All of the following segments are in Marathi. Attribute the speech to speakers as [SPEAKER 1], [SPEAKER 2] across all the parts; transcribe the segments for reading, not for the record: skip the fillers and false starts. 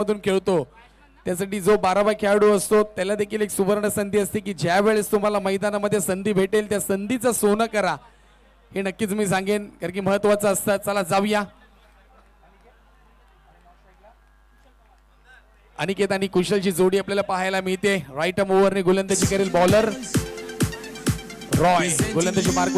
[SPEAKER 1] मधून खेळतो त्यासाठी जो 12वा खेळाडू असतो त्याला देखील एक सुवर्ण संधी असते की ज्या वेळेस तुम्हाला मैदानामध्ये संधी भेटेल त्या संधीचं सोनं करा, हे नक्कीच मी सांगेन कारण की महत्त्वाचं असतं. चला जाऊया. अनिकेत आणि कुशलची जोडी आपल्याला पाहायला मिळते. राईट आर्म ओव्हरने गोलंदाजी करेल बॉलर रॉय. गोलंदाजी मार्ग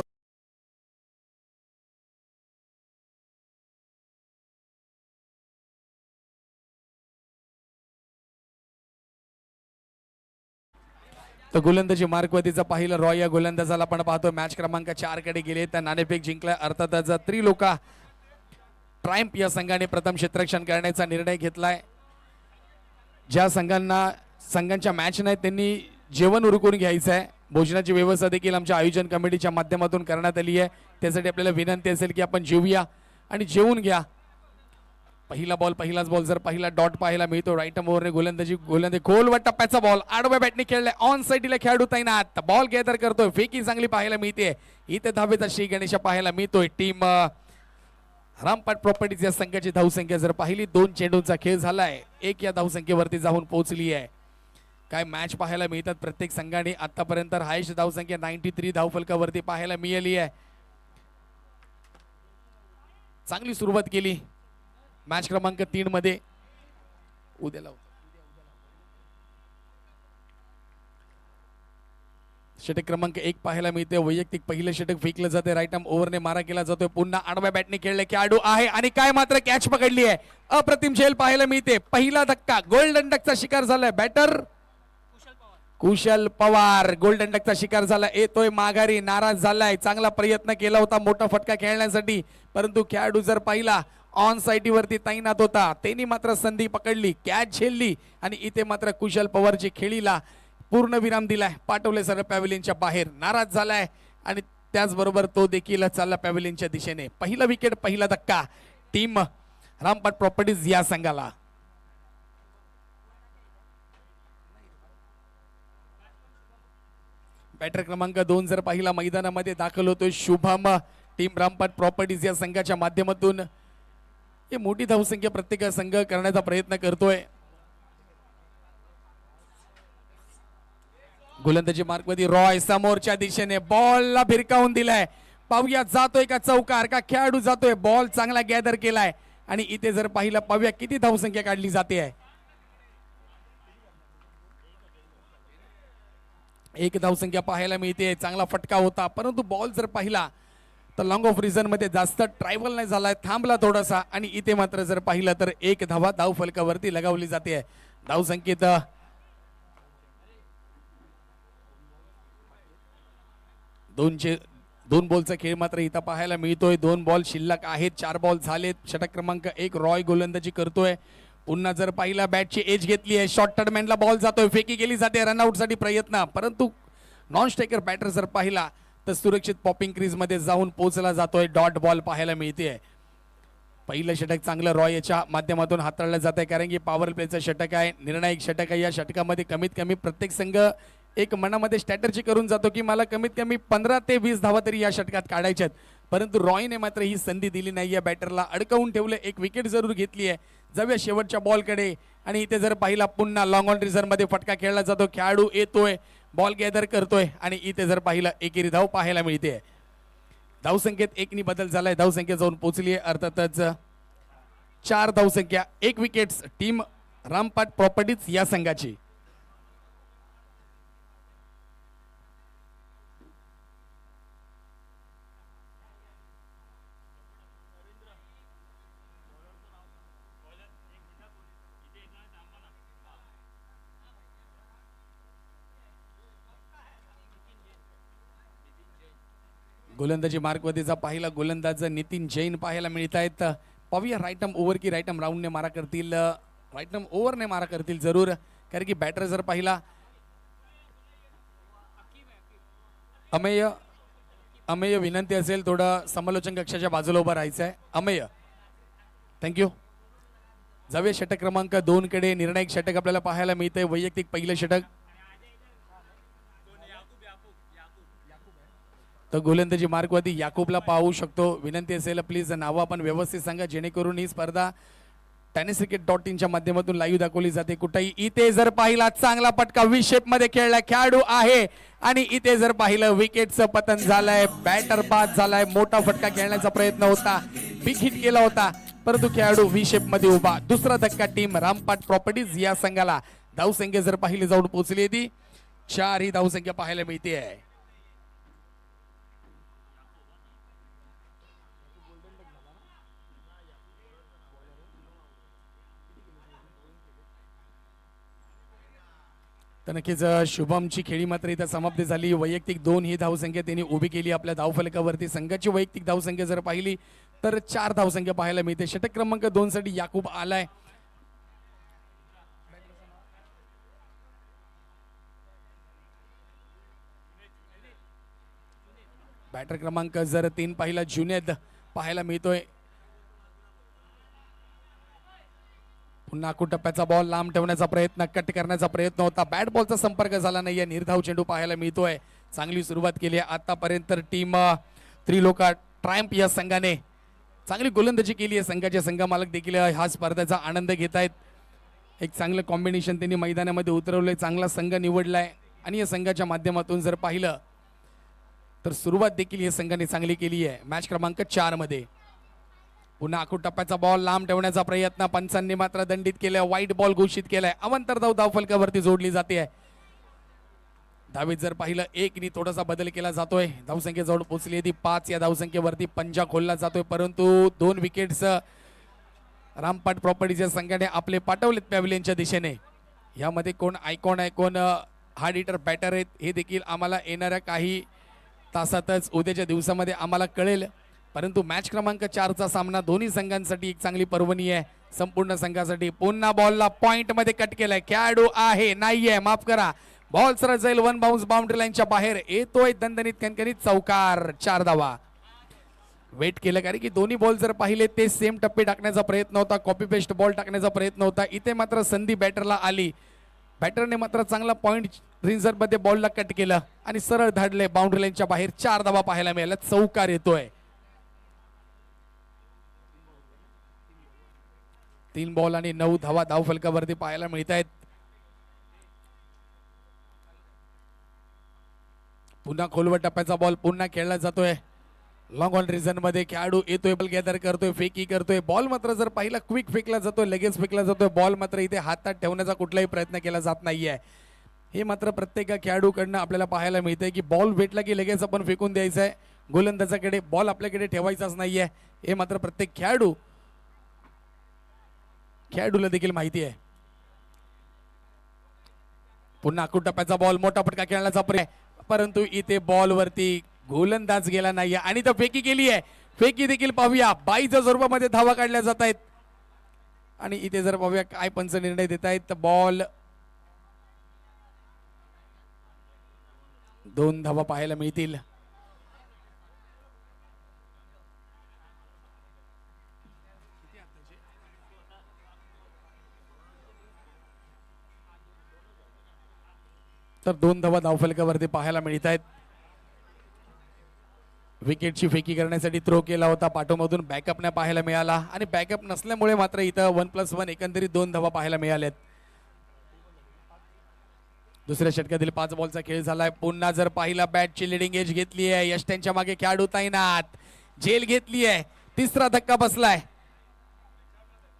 [SPEAKER 1] तर गोलंदाजी मार्कवतीचा पाहिला रॉय या गोलंदाजाला आपण पाहतो. मॅच क्रमांक 4 कडे गेले तर नाणेफेक जिंकला. अर्थातच त्रिलोका ट्रायम्प या संघाने प्रथम क्षेत्ररक्षण करण्याचा निर्णय घेतलाय. ज्या संघांच्या मॅच नाही त्यांनी जेवण उरकून घ्यायचं आहे. भोजनाची व्यवस्था देखील आमच्या आयोजन कमिटीच्या माध्यमातून करण्यात आली आहे. त्यासाठी आपल्याला विनंती असेल की आपण जेवूया आणि जेवून घ्या. पहिला बॉल पहिलाच बॉल जर पहिला डॉट पाहायला मिळतो. राईट आर्म ओव्हरने गोलंदाजी खोलवर टप्प्याचा बॉल आडव्या बॅटने खेळलाय. ऑन साईडला खेळाडू तैनात. बॉल गॅदर करतोय. फेकी चांगली पाहायला मिळते. इथे धावेचा श्री गणेश पाहायला मिळतोय. टीम रामपाट प्रॉपर्टीज या संघाची धावसंख्या जर पाहिली 2 चेंडूंचा खेळ झालाय. 1 या धावसंख्येवरती जाऊन पोहोचली आहे. काय मॅच पाहायला मिळतात प्रत्येक संघाने. आतापर्यंत हायेस्ट धावसंख्या 93 धावफलकावरती पाहायला मिळाली आहे. चांगली सुरुवात केली मॅच क्रमांक 3 मध्ये. उद्याला षटक क्रमांक 1 पाहायला मिळते. वैयक्तिक पहिलं षटक फेकलं जाते. राईट आर्म ओव्हरने मारा केला जातोय. पुन्हा आडव्या बॅटने खेळले खेळाडू आहे आणि काय मात्र कॅच पकडली आहे. अप्रतिम झेल पाहायला मिळते. पहिला धक्का गोल्डन डकचा शिकार झालाय. बॅटर कुशल पवार गोल्डन डकचा शिकार झाला. येतोय माघारी. नाराज झालाय. चांगला प्रयत्न केला होता मोठा फटका खेळण्यासाठी परंतु खेळाडू जर पाहिला ऑन साईडवरती तैनात होता. त्यांनी मात्र संधी पकडली, कॅच झेलली आणि इथे मात्र कुशल पवारची खेळीला पूर्ण विराम दिलाय. पाठवले सरळ पॅव्हिलियनच्या बाहेर. नाराज झालाय आणि त्याचबरोबर तो देखील चालला पॅव्हिलियनच्या दिशेने. पहिला विकेट पहिला धक्का टीम रामपाट प्रॉपर्टीज या संघाला. बॅटर क्रमांक 2 जर पाहिला मैदानामध्ये दाखल होतोय शुभम. टीम रामपाट प्रॉपर्टीज या संघाच्या माध्यमातून हे मोठी धावसंख्या प्रत्येक संघ करण्याचा प्रयत्न करतोय. गोलंदाजी मार्कमध्ये रॉय समोरच्या दिशेने बॉलला भिरकावून दिलाय. पाहूया जातोय का चौकार का खेळाडू जातोय. बॉल चांगला गॅदर केलाय आणि इथे जर पाहिलं पाहूया किती धावसंख्या काढली जाते आहे. 1 धावसंख्या पाहायला मिळते. चांगला फटका होता परंतु बॉल जर पाहिला तर लॉंग ऑफ रिझन मध्ये जास्त ट्रायबल नाही झालाय. थांबला थोडासा आणि इथे मात्र जर पाहिलं तर 1 धावा धाव फलकावरती लगावली जाते. धावसंख्येत 2 बॉलचा खेळ मात्र इथं पाहायला मिळतोय. 2 बॉल शिल्लक आहेत. 4 बॉल झालेत. षटक क्रमांक 1 रॉय गोलंदाजी करतोय. पुन्हा जर पाहिला बॅटची एज घेतली आहे. शॉर्ट टर्नमॅनला बॉल जातोय. फेकी केली जाते. रनआउट साठी प्रयत्न परंतु नॉन स्ट्रायकर बॅटर जर पाहिला तर सुरक्षित पॉपिंग क्रीज मध्ये जाऊन पोहोचला जातोय. डॉट बॉल पाहायला मिळते. पहिलं षटक चांगलं रॉय याच्या माध्यमातून हाताळलं जात आहे कारण की पॉवर प्लेचं षटक आहे. निर्णायक षटक आहे. या षटकामध्ये कमीत कमी प्रत्येक संघ एक मनामध्ये स्ट्रॅटर्जी करून जातो की मला कमीत कमी 15 ते 20 धावा तरी या षटकात काढायच्यात. परंतु रॉयने मात्र ही संधी दिली नाही. या बॅटरला अडकवून ठेवलं. 1 विकेट जरूर घेतली आहे. जाऊया शेवटच्या बॉलकडे आणि इथे जर पाहिला पुन्हा लॉंग ऑन रिझर्व मध्ये फटका खेळला जातो. खेळाडू येतोय. बॉल गॅदर करतोय आणि इथे जर पाहिलं एकेरी धाव पाहायला मिळते. धावसंख्येत 1 नी बदल झालाय. धावसंख्या जाऊन पोहोचली आहे. अर्थातच 4 धावसंख्या 1 विकेट्स टीम रामपाट प्रॉपर्टीज या संघाची. गोलंदाजी मार्कवतीचा पाहिला गोलंदाज नितीन जैन पाहायला मिळत आहेत. पाहूया राईट आर्म ओव्हर की राईट आर्म राऊंडने मारा करतील. राईट आर्म ओव्हरने मारा करतील जरूर कारण की बॅटर जर पाहिला अमेय विनंती असेल थोडं समालोचन कक्षाच्या बाजूला उभं राहायचं आहे. अमेय थँक्यू. जाऊया षटक क्रमांक 2 कडे. निर्णायक षटक आपल्याला पाहायला मिळतंय. वैयक्तिक पहिलं षटक तर गोलंदाजी मार्कवरती याकूबला पाहू शकतो. विनंती असेल प्लीज नावं आपण व्यवस्थित सांगा जेणेकरून ही स्पर्धा tenniscricket.in माध्यमातून लाईव्ह दाखवली जाते कुठेही. इथे जर पाहिला चांगला पटका वी शेप मध्ये खेळला खेळाडू आहे आणि इथे जर पाहिलं विकेटचं पतन झालंय, बॅटर बाद झालाय. मोठा फटका खेळण्याचा प्रयत्न होता, बिग हिट केला होता, परंतु खेळाडू वी शेप मध्ये उभा. दुसरा धक्का टीम रामपाट प्रॉपर्टीज या संघाला. धावसंख्या जर पाहिली जाऊन पोहोचली ती 4 ही धावसंख्या पाहायला मिळते आहे. तर नक्कीच शुभमची खेळी मात्र इथं समाप्ती झाली. वैयक्तिक 2 ही धावसंख्या त्यांनी उभी केली आपल्या धावफलकावरती. संघाची वैयक्तिक धावसंख्या जर पाहिली तर 4 धावसंख्या पाहायला मिळते. षटक क्रमांक 2 साठी याकूब आलाय. बॅटर क्रमांक जर 3 पाहिला जुनेद पाहायला मिळतोय. पुन्हा टप्प्याचा बॉल लांब ठेवण्याचा प्रयत्न, कट करण्याचा प्रयत्न होता, बॅट बॉलचा संपर्क झाला नाहीये. निर्धाव चेंडू पाहायला मिळतोय. चांगली सुरुवात केली आहे आतापर्यंत टीम त्रिलोका ट्रायम्प या संघाने. चांगली गोलंदाजी केली आहे. संघाचे संघ मालक देखील हा स्पर्धेचा आनंद घेत आहेत. एक चांगलं कॉम्बिनेशन त्यांनी मैदानामध्ये उतरवलंय, चांगला संघ निवडलाय आणि या संघाच्या माध्यमातून जर पाहिलं तर सुरुवात देखील या संघाने चांगली केली आहे. मॅच क्रमांक 4 मध्ये पुन्हा टप्प्याचा बॉल लांब ठेवण्याचा प्रयत्न, पंचांनी मात्र दंडित केलाय, वाईट बॉल घोषित केलाय. अवंतर धाव धावफलकावरती जोडली जाते. धावीत जर पाहिलं 1 नी थोडासा बदल केला जातोय. धावसंख्या जवळ पोहोचली ती 5. या धावसंख्येवरती पंजा खोलला जातोय, परंतु 2 विकेट्स रामपाट प्रॉपर्टीच्या संघाने आपले पाठवलेत पॅव्हिलियनच्या दिशेने. यामध्ये कोण आयकॉन आहे, कोण हार्ड हिटर बॅटर आहेत हे देखील आम्हाला येणाऱ्या काही तासातच उद्याच्या दिवसामध्ये आम्हाला कळेल. परंतु मॅच क्रमांक 4चा सामना दोन्ही संघांसाठी एक चांगली पर्वणी आहे. संपूर्ण संघासाठी पुन्हा बॉलला पॉइंट मध्ये कट केलाय. खेळाडू आहे नाहीये, माफ करा, बॉल सरळ जाईल. 1 बाउन्स बाउंड्री लाईनच्या बाहेर येतोय. दणदणीत कणकणीत चौकार. 4 धावा. वेट केलं कारण की दोन्ही बॉल जर पाहिले ते सेम टप्पे टाकण्याचा प्रयत्न होता, कॉपी पेस्ट बॉल टाकण्याचा प्रयत्न होता. इथे मात्र संधी बॅटरला आली. बॅटरने मात्र चांगला पॉइंट रिझर्व मध्ये बॉलला कट केलं आणि सरळ धाडले बाउंड्री लाईनच्या बाहेर. 4 धावा पाहायला मिळाल्या. चौकार येतोय. 3 बॉल आणि 9 धावा धावफलकावरती पाहायला मिळत आहेत. पुन्हा खोलवर टप्प्याचा बॉल पुन्हा खेळला जातोय. लॉंग ऑन रिझन मध्ये खेळाडू येतोय, बॉल गॅदर करतोय, फेकी करतोय. बॉल मात्र जर पाहिला क्विक फेकला जातोय, लगेच फेकला जातोय. बॉल मात्र इथे हातात ठेवण्याचा कुठलाही प्रयत्न केला जात नाहीये. हे मात्र प्रत्येक खेळाडूकडनं आपल्याला पाहायला मिळतंय की बॉल भेटला की लगेच आपण फेकून द्यायचा आहे. गोलंदाजाकडे बॉल आपल्याकडे ठेवायचाच नाहीये. हे मात्र प्रत्येक खेळाडूला देखील माहिती आहे. पुन्हा टप्प्याचा बॉल, मोठा फटका खेळण्याचा प्रयत्न, परंतु इथे बॉल वरती गोलंदाज गेला नाहीये आणि तर फेकी केली आहे. फेकी देखील पाहूया. 22च्या स्वरूपामध्ये धावा काढल्या जात आहेत आणि इथे जर पाहूया काय पंच निर्णय देत आहेत. तर बॉल 2 धावा पाहायला मिळतील. तर 2 धावा धावफलकावरती पाहायला मिळत आहेत. विकेटची फेकी करण्यासाठी थ्रो केला होता, पाठोमधून बॅकअप नाही पाहायला मिळाला आणि बॅकअप नसल्यामुळे मात्र इथं 1+1 एकंदरीत 2 धावा पाहायला मिळाल्यात. दुसऱ्या षटकातील 5 बॉलचा खेळ झालाय. पुन्हा जर पाहिला बॅटची लिडिंग एज घेतली आहे. यश त्यांच्या मागे खेळाडू तैनात, झेल घेतली आहे. 3रा धक्का बसलाय.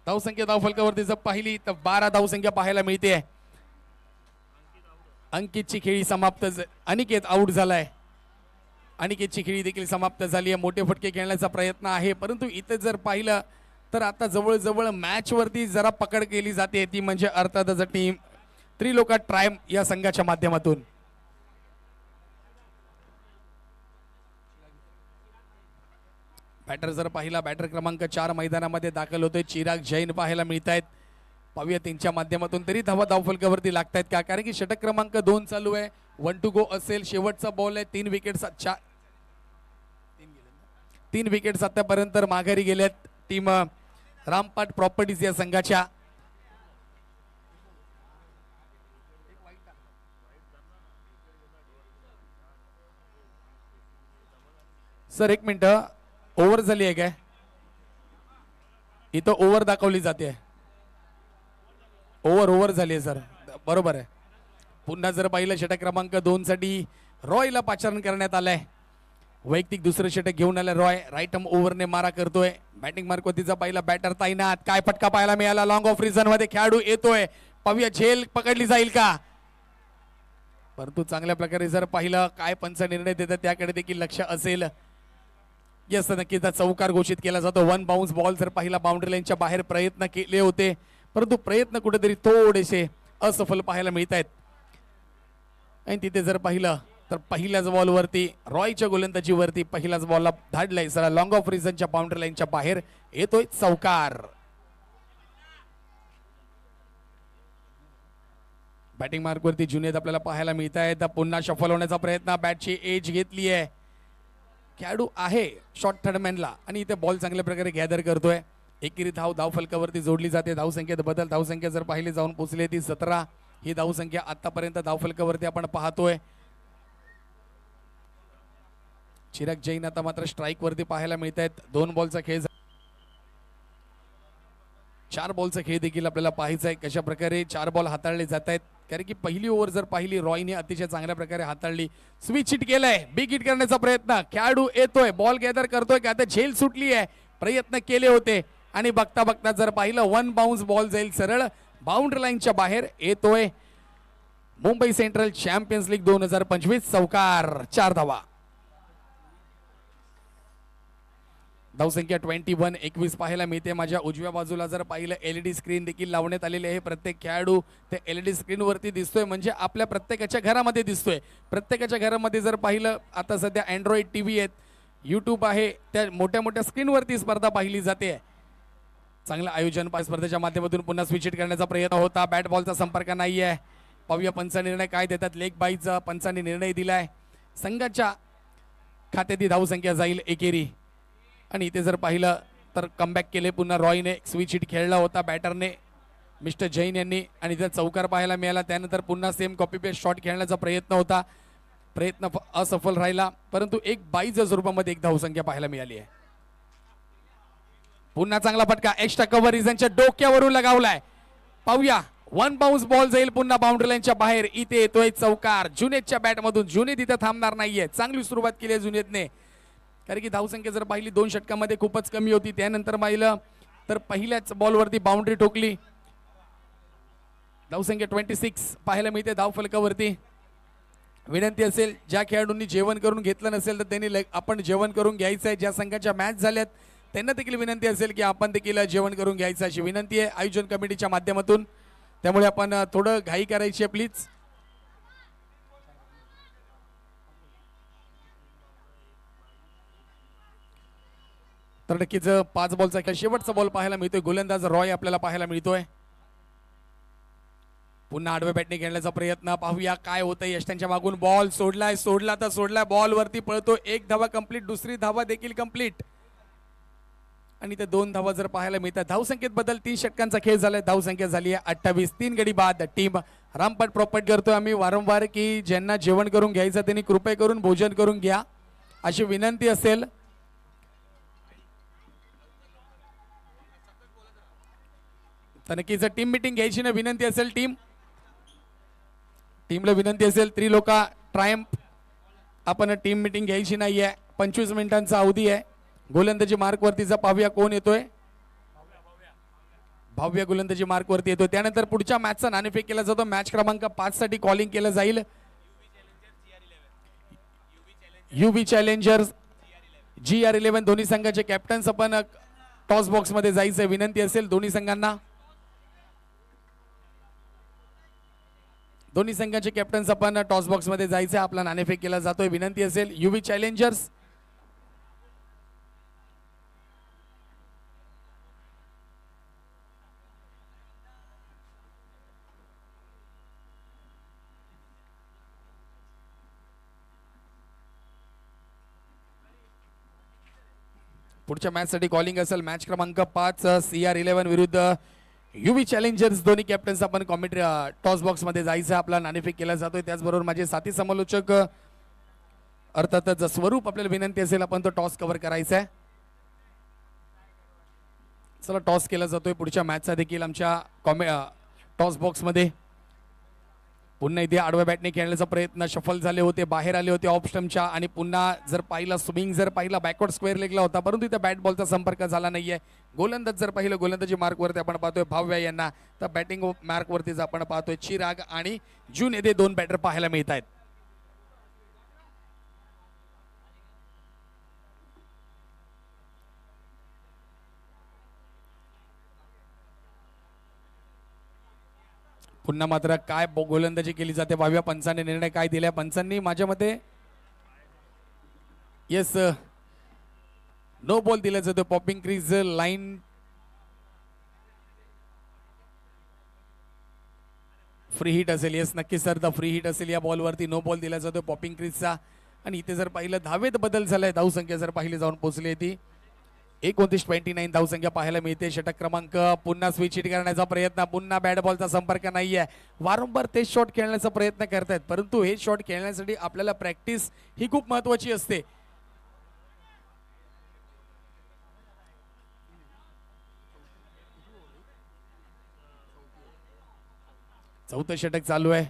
[SPEAKER 1] धावसंख्या धावफलकावरती जर पाहिली तर 12 धावसंख्या पाहायला मिळते. अंकितची खेळी समाप्त. अनिकेत आउट झालाय. अनिकेतची खेळी देखील समाप्त झाली आहे. मोठे फटके खेळण्याचा प्रयत्न आहे, परंतु इथे जर पाहिलं तर आता जवळजवळ मॅच वरती जरा पकड केली जाते, ती म्हणजे अर्थातच टीम त्रिलोका ट्रायम्प या संघाच्या माध्यमातून. बॅटर जर पाहिला, बॅटर क्रमांक 4 मैदानामध्ये दाखल होतोय. चिराग जैन पाहायला मिळत आहेत. पाहूया त्यांच्या माध्यमातून तरी धावा धावफलकावरती लागतायत का, कारण की षटक क्रमांक 2 चालू आहे. 1 टू गो असेल. शेवटचा बॉल आहे. 3 विकेट्स आतापर्यंत माघारी गेल्यात टीम रामपाट प्रॉपर्टीज या संघाच्या. सर 1 मिनिट, ओव्हर झाली आहे काय? इथं ओव्हर दाखवली जाते. ओव्हर झाली आहे सर, बरोबर आहे. पुन्हा जर पाहिलं षटक क्रमांक 2 साठी रॉयला पाचारण करण्यात आलंय. वैयक्तिक दुसरं षटक घेऊन आलं रॉय. राईट आर्म ओव्हरने मारा करतोय. बॅटिंग मार्कवरतीचा पहिला बॅटर तैनात. काय फटका पाहायला मिळाला. लॉंग ऑफ रिझन मध्ये खेळाडू येतोय. पाहूया झेल पकडली जाईल का. परंतु चांगल्या प्रकारे जर पाहिलं काय पंच निर्णय देतात त्याकडे देखील लक्ष असेल. यस, नक्कीच चौकार घोषित केला जातो. वन बाउन्स बॉल जर पाहिला बाउंड्री लाईनच्या बाहेर प्रयत्न केले होते, परंतु प्रयत्न कुठेतरी थोडेसे असफल पाहायला मिळत आहेत. आणि तिथे जर पाहिलं तर पहिल्याच बॉलवरती रॉयच्या गोलंदाजीवरती पहिल्याच बॉलला धाडलाय सर. लॉंग ऑफ रिझनच्या बाउंड्री लाईनच्या बाहेर येतोय चौकार. बॅटिंग मार्कवरती जुनेद आपल्याला पाहायला मिळत आहेत. पुन्हा शफल होण्याचा प्रयत्न. बॅटची एज घेतली आहे. खेळाडू आहे शॉर्ट थर्डमॅनला आणि इथे बॉल चांगल्या प्रकारे गॅदर करतोय. एकेरी धाव फलकावरती जोडली जाते. धावसंख्येत बदल. धावसंख्या जर पाहिली जाऊन पोहोचली ती 17. ही धावसंख्या आतापर्यंत धावफलकावरती आपण पाहतोय. चिराग जैन आता मात्र स्ट्राईक वरती पाहायला मिळत आहेत. 2 बॉलचा खेळ, 4 बॉलचा खेळ देखील आपल्याला पाहायचा आहे. कशा प्रकारे 4 बॉल हाताळले जात आहेत. कारण की पहिली ओव्हर जर पाहिली रॉयने अतिशय चांगल्या प्रकारे हाताळली. स्विच हिट केलंय. बिग हिट करण्याचा प्रयत्न. खेळाडू येतोय. बॉल गॅदर करतोय का. आता झेल सुटली आहे. प्रयत्न केले होते आणि बघता बघता जर पाहिलं वन बाउन्स बॉल जाईल सरळ बाउंड्री लाईनच्या बाहेर. येतोय मुंबई सेंट्रल चॅम्पियन्स लीग 2025 चौकार. 4 धावा. धावसंख्या 21. 21 पाहायला मिळते. माझ्या उजव्या बाजूला जर पाहिलं एलईडी स्क्रीन देखील लावण्यात आलेली आहे. प्रत्येक खेळाडू ते एलईडी स्क्रीनवरती दिसतोय, म्हणजे आपल्या प्रत्येकाच्या घरामध्ये दिसतोय. प्रत्येकाच्या घरामध्ये जर पाहिलं आता सध्या अँड्रॉइड टीव्ही आहेत, यूट्यूब आहे, त्या मोठ्या मोठ्या स्क्रीनवरती स्पर्धा पाहिली जाते. चांगलं आयोजन. स्पर्धेच्या माध्यमातून पुन्हा स्विच हिट करण्याचा प्रयत्न होता. बॅट बॉलचा संपर्क नाही आहे. पाहूया पंच निर्णय काय देतात. लेग बाईचा पंचांनी निर्णय दिलाय. संघाच्या खात्यात ही धावसंख्या जाईल एकेरी. आणि इथे जर पाहिलं तर कमबॅक केले पुन्हा रॉयने. स्विच हिट खेळला होता बॅटरने मिस्टर जैन यांनी आणि इथे चौकार पाहायला मिळाला. त्यानंतर पुन्हा सेम कॉपी पेस्ट शॉट खेळण्याचा प्रयत्न होता. प्रयत्न असफल राहिला, परंतु एक 22 स्वरूपामध्ये एक धावसंख्या पाहायला मिळाली आहे. पुन्हा चांगला फटका. एक्स्ट्रा कव्हर रिझनच्या डोक्यावरून लगावलाय. पाहूया वन बाउन्स बॉल जाईल पुन्हा बाउंड्री लाईनच्या बाहेर. इथे येतोय चौकार जुनेदच्या बॅटमधून. जुनेद इथे थांबणार नाहीये. चांगली सुरुवात केली आहे जुनेदने. कारण की धावसंख्या जर पाहिली 2 षटकामध्ये खूपच कमी होती. त्यानंतर पाहिलं तर पहिल्याच बॉलवरती बाउंड्री ठोकली. धावसंख्या 26 पाहायला मिळते धावफलकावरती. विनंती असेल ज्या खेळाडूंनी जेवण करून घेतलं नसेल तर त्यांनी आपण जेवण करून घ्यायचं आहे. ज्या संघाच्या मॅच झाल्यात त्यांना देखील विनंती असेल की आपण देखील जेवण करून घ्यायचं अशी विनंती आहे आयोजन कमिटीच्या माध्यमातून. त्यामुळे आपण थोडं घाई करायची आहे प्लीज. तर नक्कीच 5 बॉलचा शेवटचा बॉल पाहायला मिळतोय. गोलंदाज रॉय आपल्याला पाहायला मिळतोय. पुन्हा आडव्या बॅटने खेळण्याचा प्रयत्न. पाहूया काय होतंय. यष्टांच्या मागून बॉल सोडलाय. सोडला बॉल वरती पळतो. 1 धावा कंप्लीट. दुसरी धावा देखील कंप्लीट. आणि ते 2 धावा जर पाहायला मिळतात. धावसंख्येत बदल. 3 षटकांचा खेळ झालाय. धावसंख्या झाली आहे 28. 3 गडी बाद. टीम रामपट प्रॉपर्ट करतोय आम्ही वारंवार की ज्यांना जेवण करून घ्यायचं त्यांनी कृपया करून भोजन करून घ्या अशी विनंती असेल. तर नक्कीच टीम मीटिंग घ्यायची ना विनंती असेल. टीमला विनंती असेल. त्रिलोका ट्रायम्फ आपण टीम मीटिंग घ्यायची नाहीये. 25 मिनिटांचा अवधी आहे. गोलंदाजी मार्क वरतीचा पाहूया कोण येतोय. भव्य गोलंदाजी मार्क वरती येतोय. त्यानंतर पुढच्या मॅचचा नाणेफेक केला जातो. मॅच क्रमांक 5 साठी कॉलिंग केलं जाईल. युवी चॅलेंजर्स GR11 दोन्ही संघाचे कॅप्टन्स आपण टॉस बॉक्स मध्ये जायचं विनंती असेल दोन्ही संघांना. दोन्ही संघाचे कॅप्टन्स आपण टॉस बॉक्स मध्ये जायचं. आपला नाणेफेक केला जातोय विनंती असेल. युवी चॅलेंजर्स पुढच्या मॅच साठी कॉलिंग असेल. मॅच क्रमांक 5 CR11 विरुद्ध युवी चॅलेंजर्स दोन्ही कॅप्टन्स आपण कॉमेंट्री टॉस बॉक्स मध्ये जायचं. आपला नाणेफेक केला जातोय. त्याचबरोबर माझे साथी समालोचक अर्थातच स्वरूप आपल्याला विनंती असेल आपण तो टॉस कव्हर करायचा आहे. चला टॉस केला जातोय. पुढच्या मॅचचा देखील आमच्या टॉस बॉक्स मध्ये पुन्हा इथे आडव्या बॅटने खेळण्याचा प्रयत्न, शफल झाले होते, बाहेर आले होते ऑफ स्टंपच्या आणि पुन्हा जर पाहिला स्विंग जर पाहिला बॅकवर्ड स्क्वेअर लेगला होता, परंतु इथे बॅट बॉलचा संपर्क झाला नाहीये. गोलंदाज जर पाहिलं गोलंदाजी मार्कवरती आपण पाहतोय भाव्या यांना, तर बॅटिंग मार्कवरतीच आपण पाहतोय चिराग आणि जून येथे दोन बॅटर पाहायला मिळत आहेत. पुन्हा मात्र काय गोलंदाजी केली जाते भाव्या, पंचाने निर्णय काय दिलाय? पंचांनी माझ्या मते येस नो बॉल दिला जातो. Popping crease line free hit असेल. येस नक्कीच सर, द फ्री हिट असेल या बॉलवरती. नो बॉल दिला जातो पॉपिंग क्रीजचा. आणि इथे जर पाहिलं धावेत बदल झालाय, धावसंख्या जर पाहिली जाऊन पोहोचली ती 29 धावसंख्या पाहायला मिळते. षटक क्रमांक पुन्हा स्विच हिट करण्याचा प्रयत्न, पुन्हा बॅट बॉलचा संपर्क नाहीये. वारंवार तेच शॉट खेळण्याचा प्रयत्न करतायत, परंतु हे शॉट खेळण्यासाठी आपल्याला प्रॅक्टिस ही खूप महत्वाची असते. चौथं षटक चालू आहे.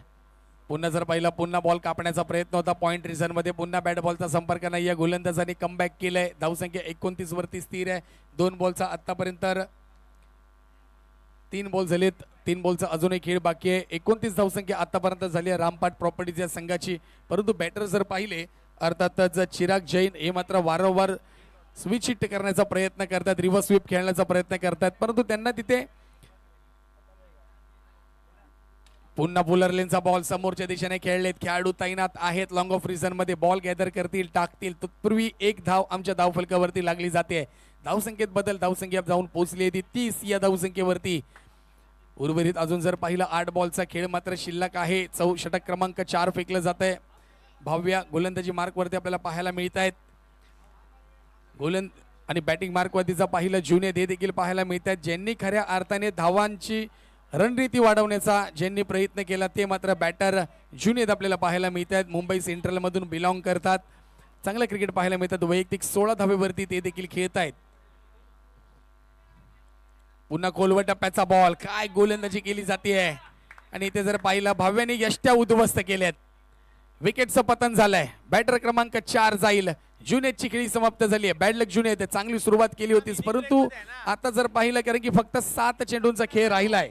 [SPEAKER 1] पुन्हा जर पाहिला पुन्हा बॉल कापण्याचा प्रयत्न होता पॉइंट रिझन मध्ये, पुन्हा बॅट बॉलचा संपर्क नाहीये. गोलंदाजांनी कमबॅक केलंय. धावसंख्या 29 वरती स्थिर आहे. 2 बॉलचा आतापर्यंत 3 बॉल झालेत. 3 बॉलचा अजूनही खेळ बाकी आहे. 29 धावसंख्या आतापर्यंत झाली आहे रामपाट प्रॉपर्टीज या संघाची. परंतु बॅटर जर पाहिले अर्थातच चिराग जैन हे मात्र वारंवार स्विच हिट करण्याचा प्रयत्न करतात, रिव्हर्स स्वीप खेळण्याचा प्रयत्न करतात, परंतु त्यांना तिथे पुन्हा बुलर लेनचा बॉल समोरच्या दिशेने खेळलेत. खेळाडू तैनात आहेत लॉंग ऑफ रिझन मध्ये. बॉल गॅदर करतील, टाकतील. तत्पूर्वी एक धाव आमच्या धावफलकावरती लागली जाते. धावसंख्येत बदल, धावसंख्या जाऊन पोहोचली ती 30 या धावसंख्येवरती. उर्वरित अजून जर पाहिलं 8 बॉलचा खेळ मात्र शिल्लक आहे. षटक क्रमांक 4 फेकलं जात आहे. भाव्या गोलंदाजी मार्कवरती आपल्याला पाहायला मिळत आहेत. आणि बॅटिंग मार्कवरतीचा पाहिलं जुनेद हे देखील पाहायला मिळत आहेत. ज्यांनी खऱ्या अर्थाने धावांची रणनीती वाढवण्याचा ज्यांनी प्रयत्न केला ते मात्र बॅटर जुनेद आपल्याला पाहायला मिळतात. मुंबई सेंट्रल मधून बिलॉंग करतात. चांगलं क्रिकेट पाहायला मिळतात. वैयक्तिक 16 धावेवरती ते देखील खेळत आहेत. पुन्हा खोलवर टप्प्याचा बॉल, काय गोलंदाजी केली जाते. आणि इथे जर पाहिलं भाव्याने यष्ट्या उद्ध्वस्त केल्यात. विकेटचं पतन झालंय. बॅटर क्रमांक 4 जाईल. जुनेदची खेळी समाप्त झाली आहे. बॅड लक जुनेद, चांगली सुरुवात केली होतीच, परंतु आता जर पाहिलं कारण की फक्त 7 चेंडूंचा खेळ राहिलाय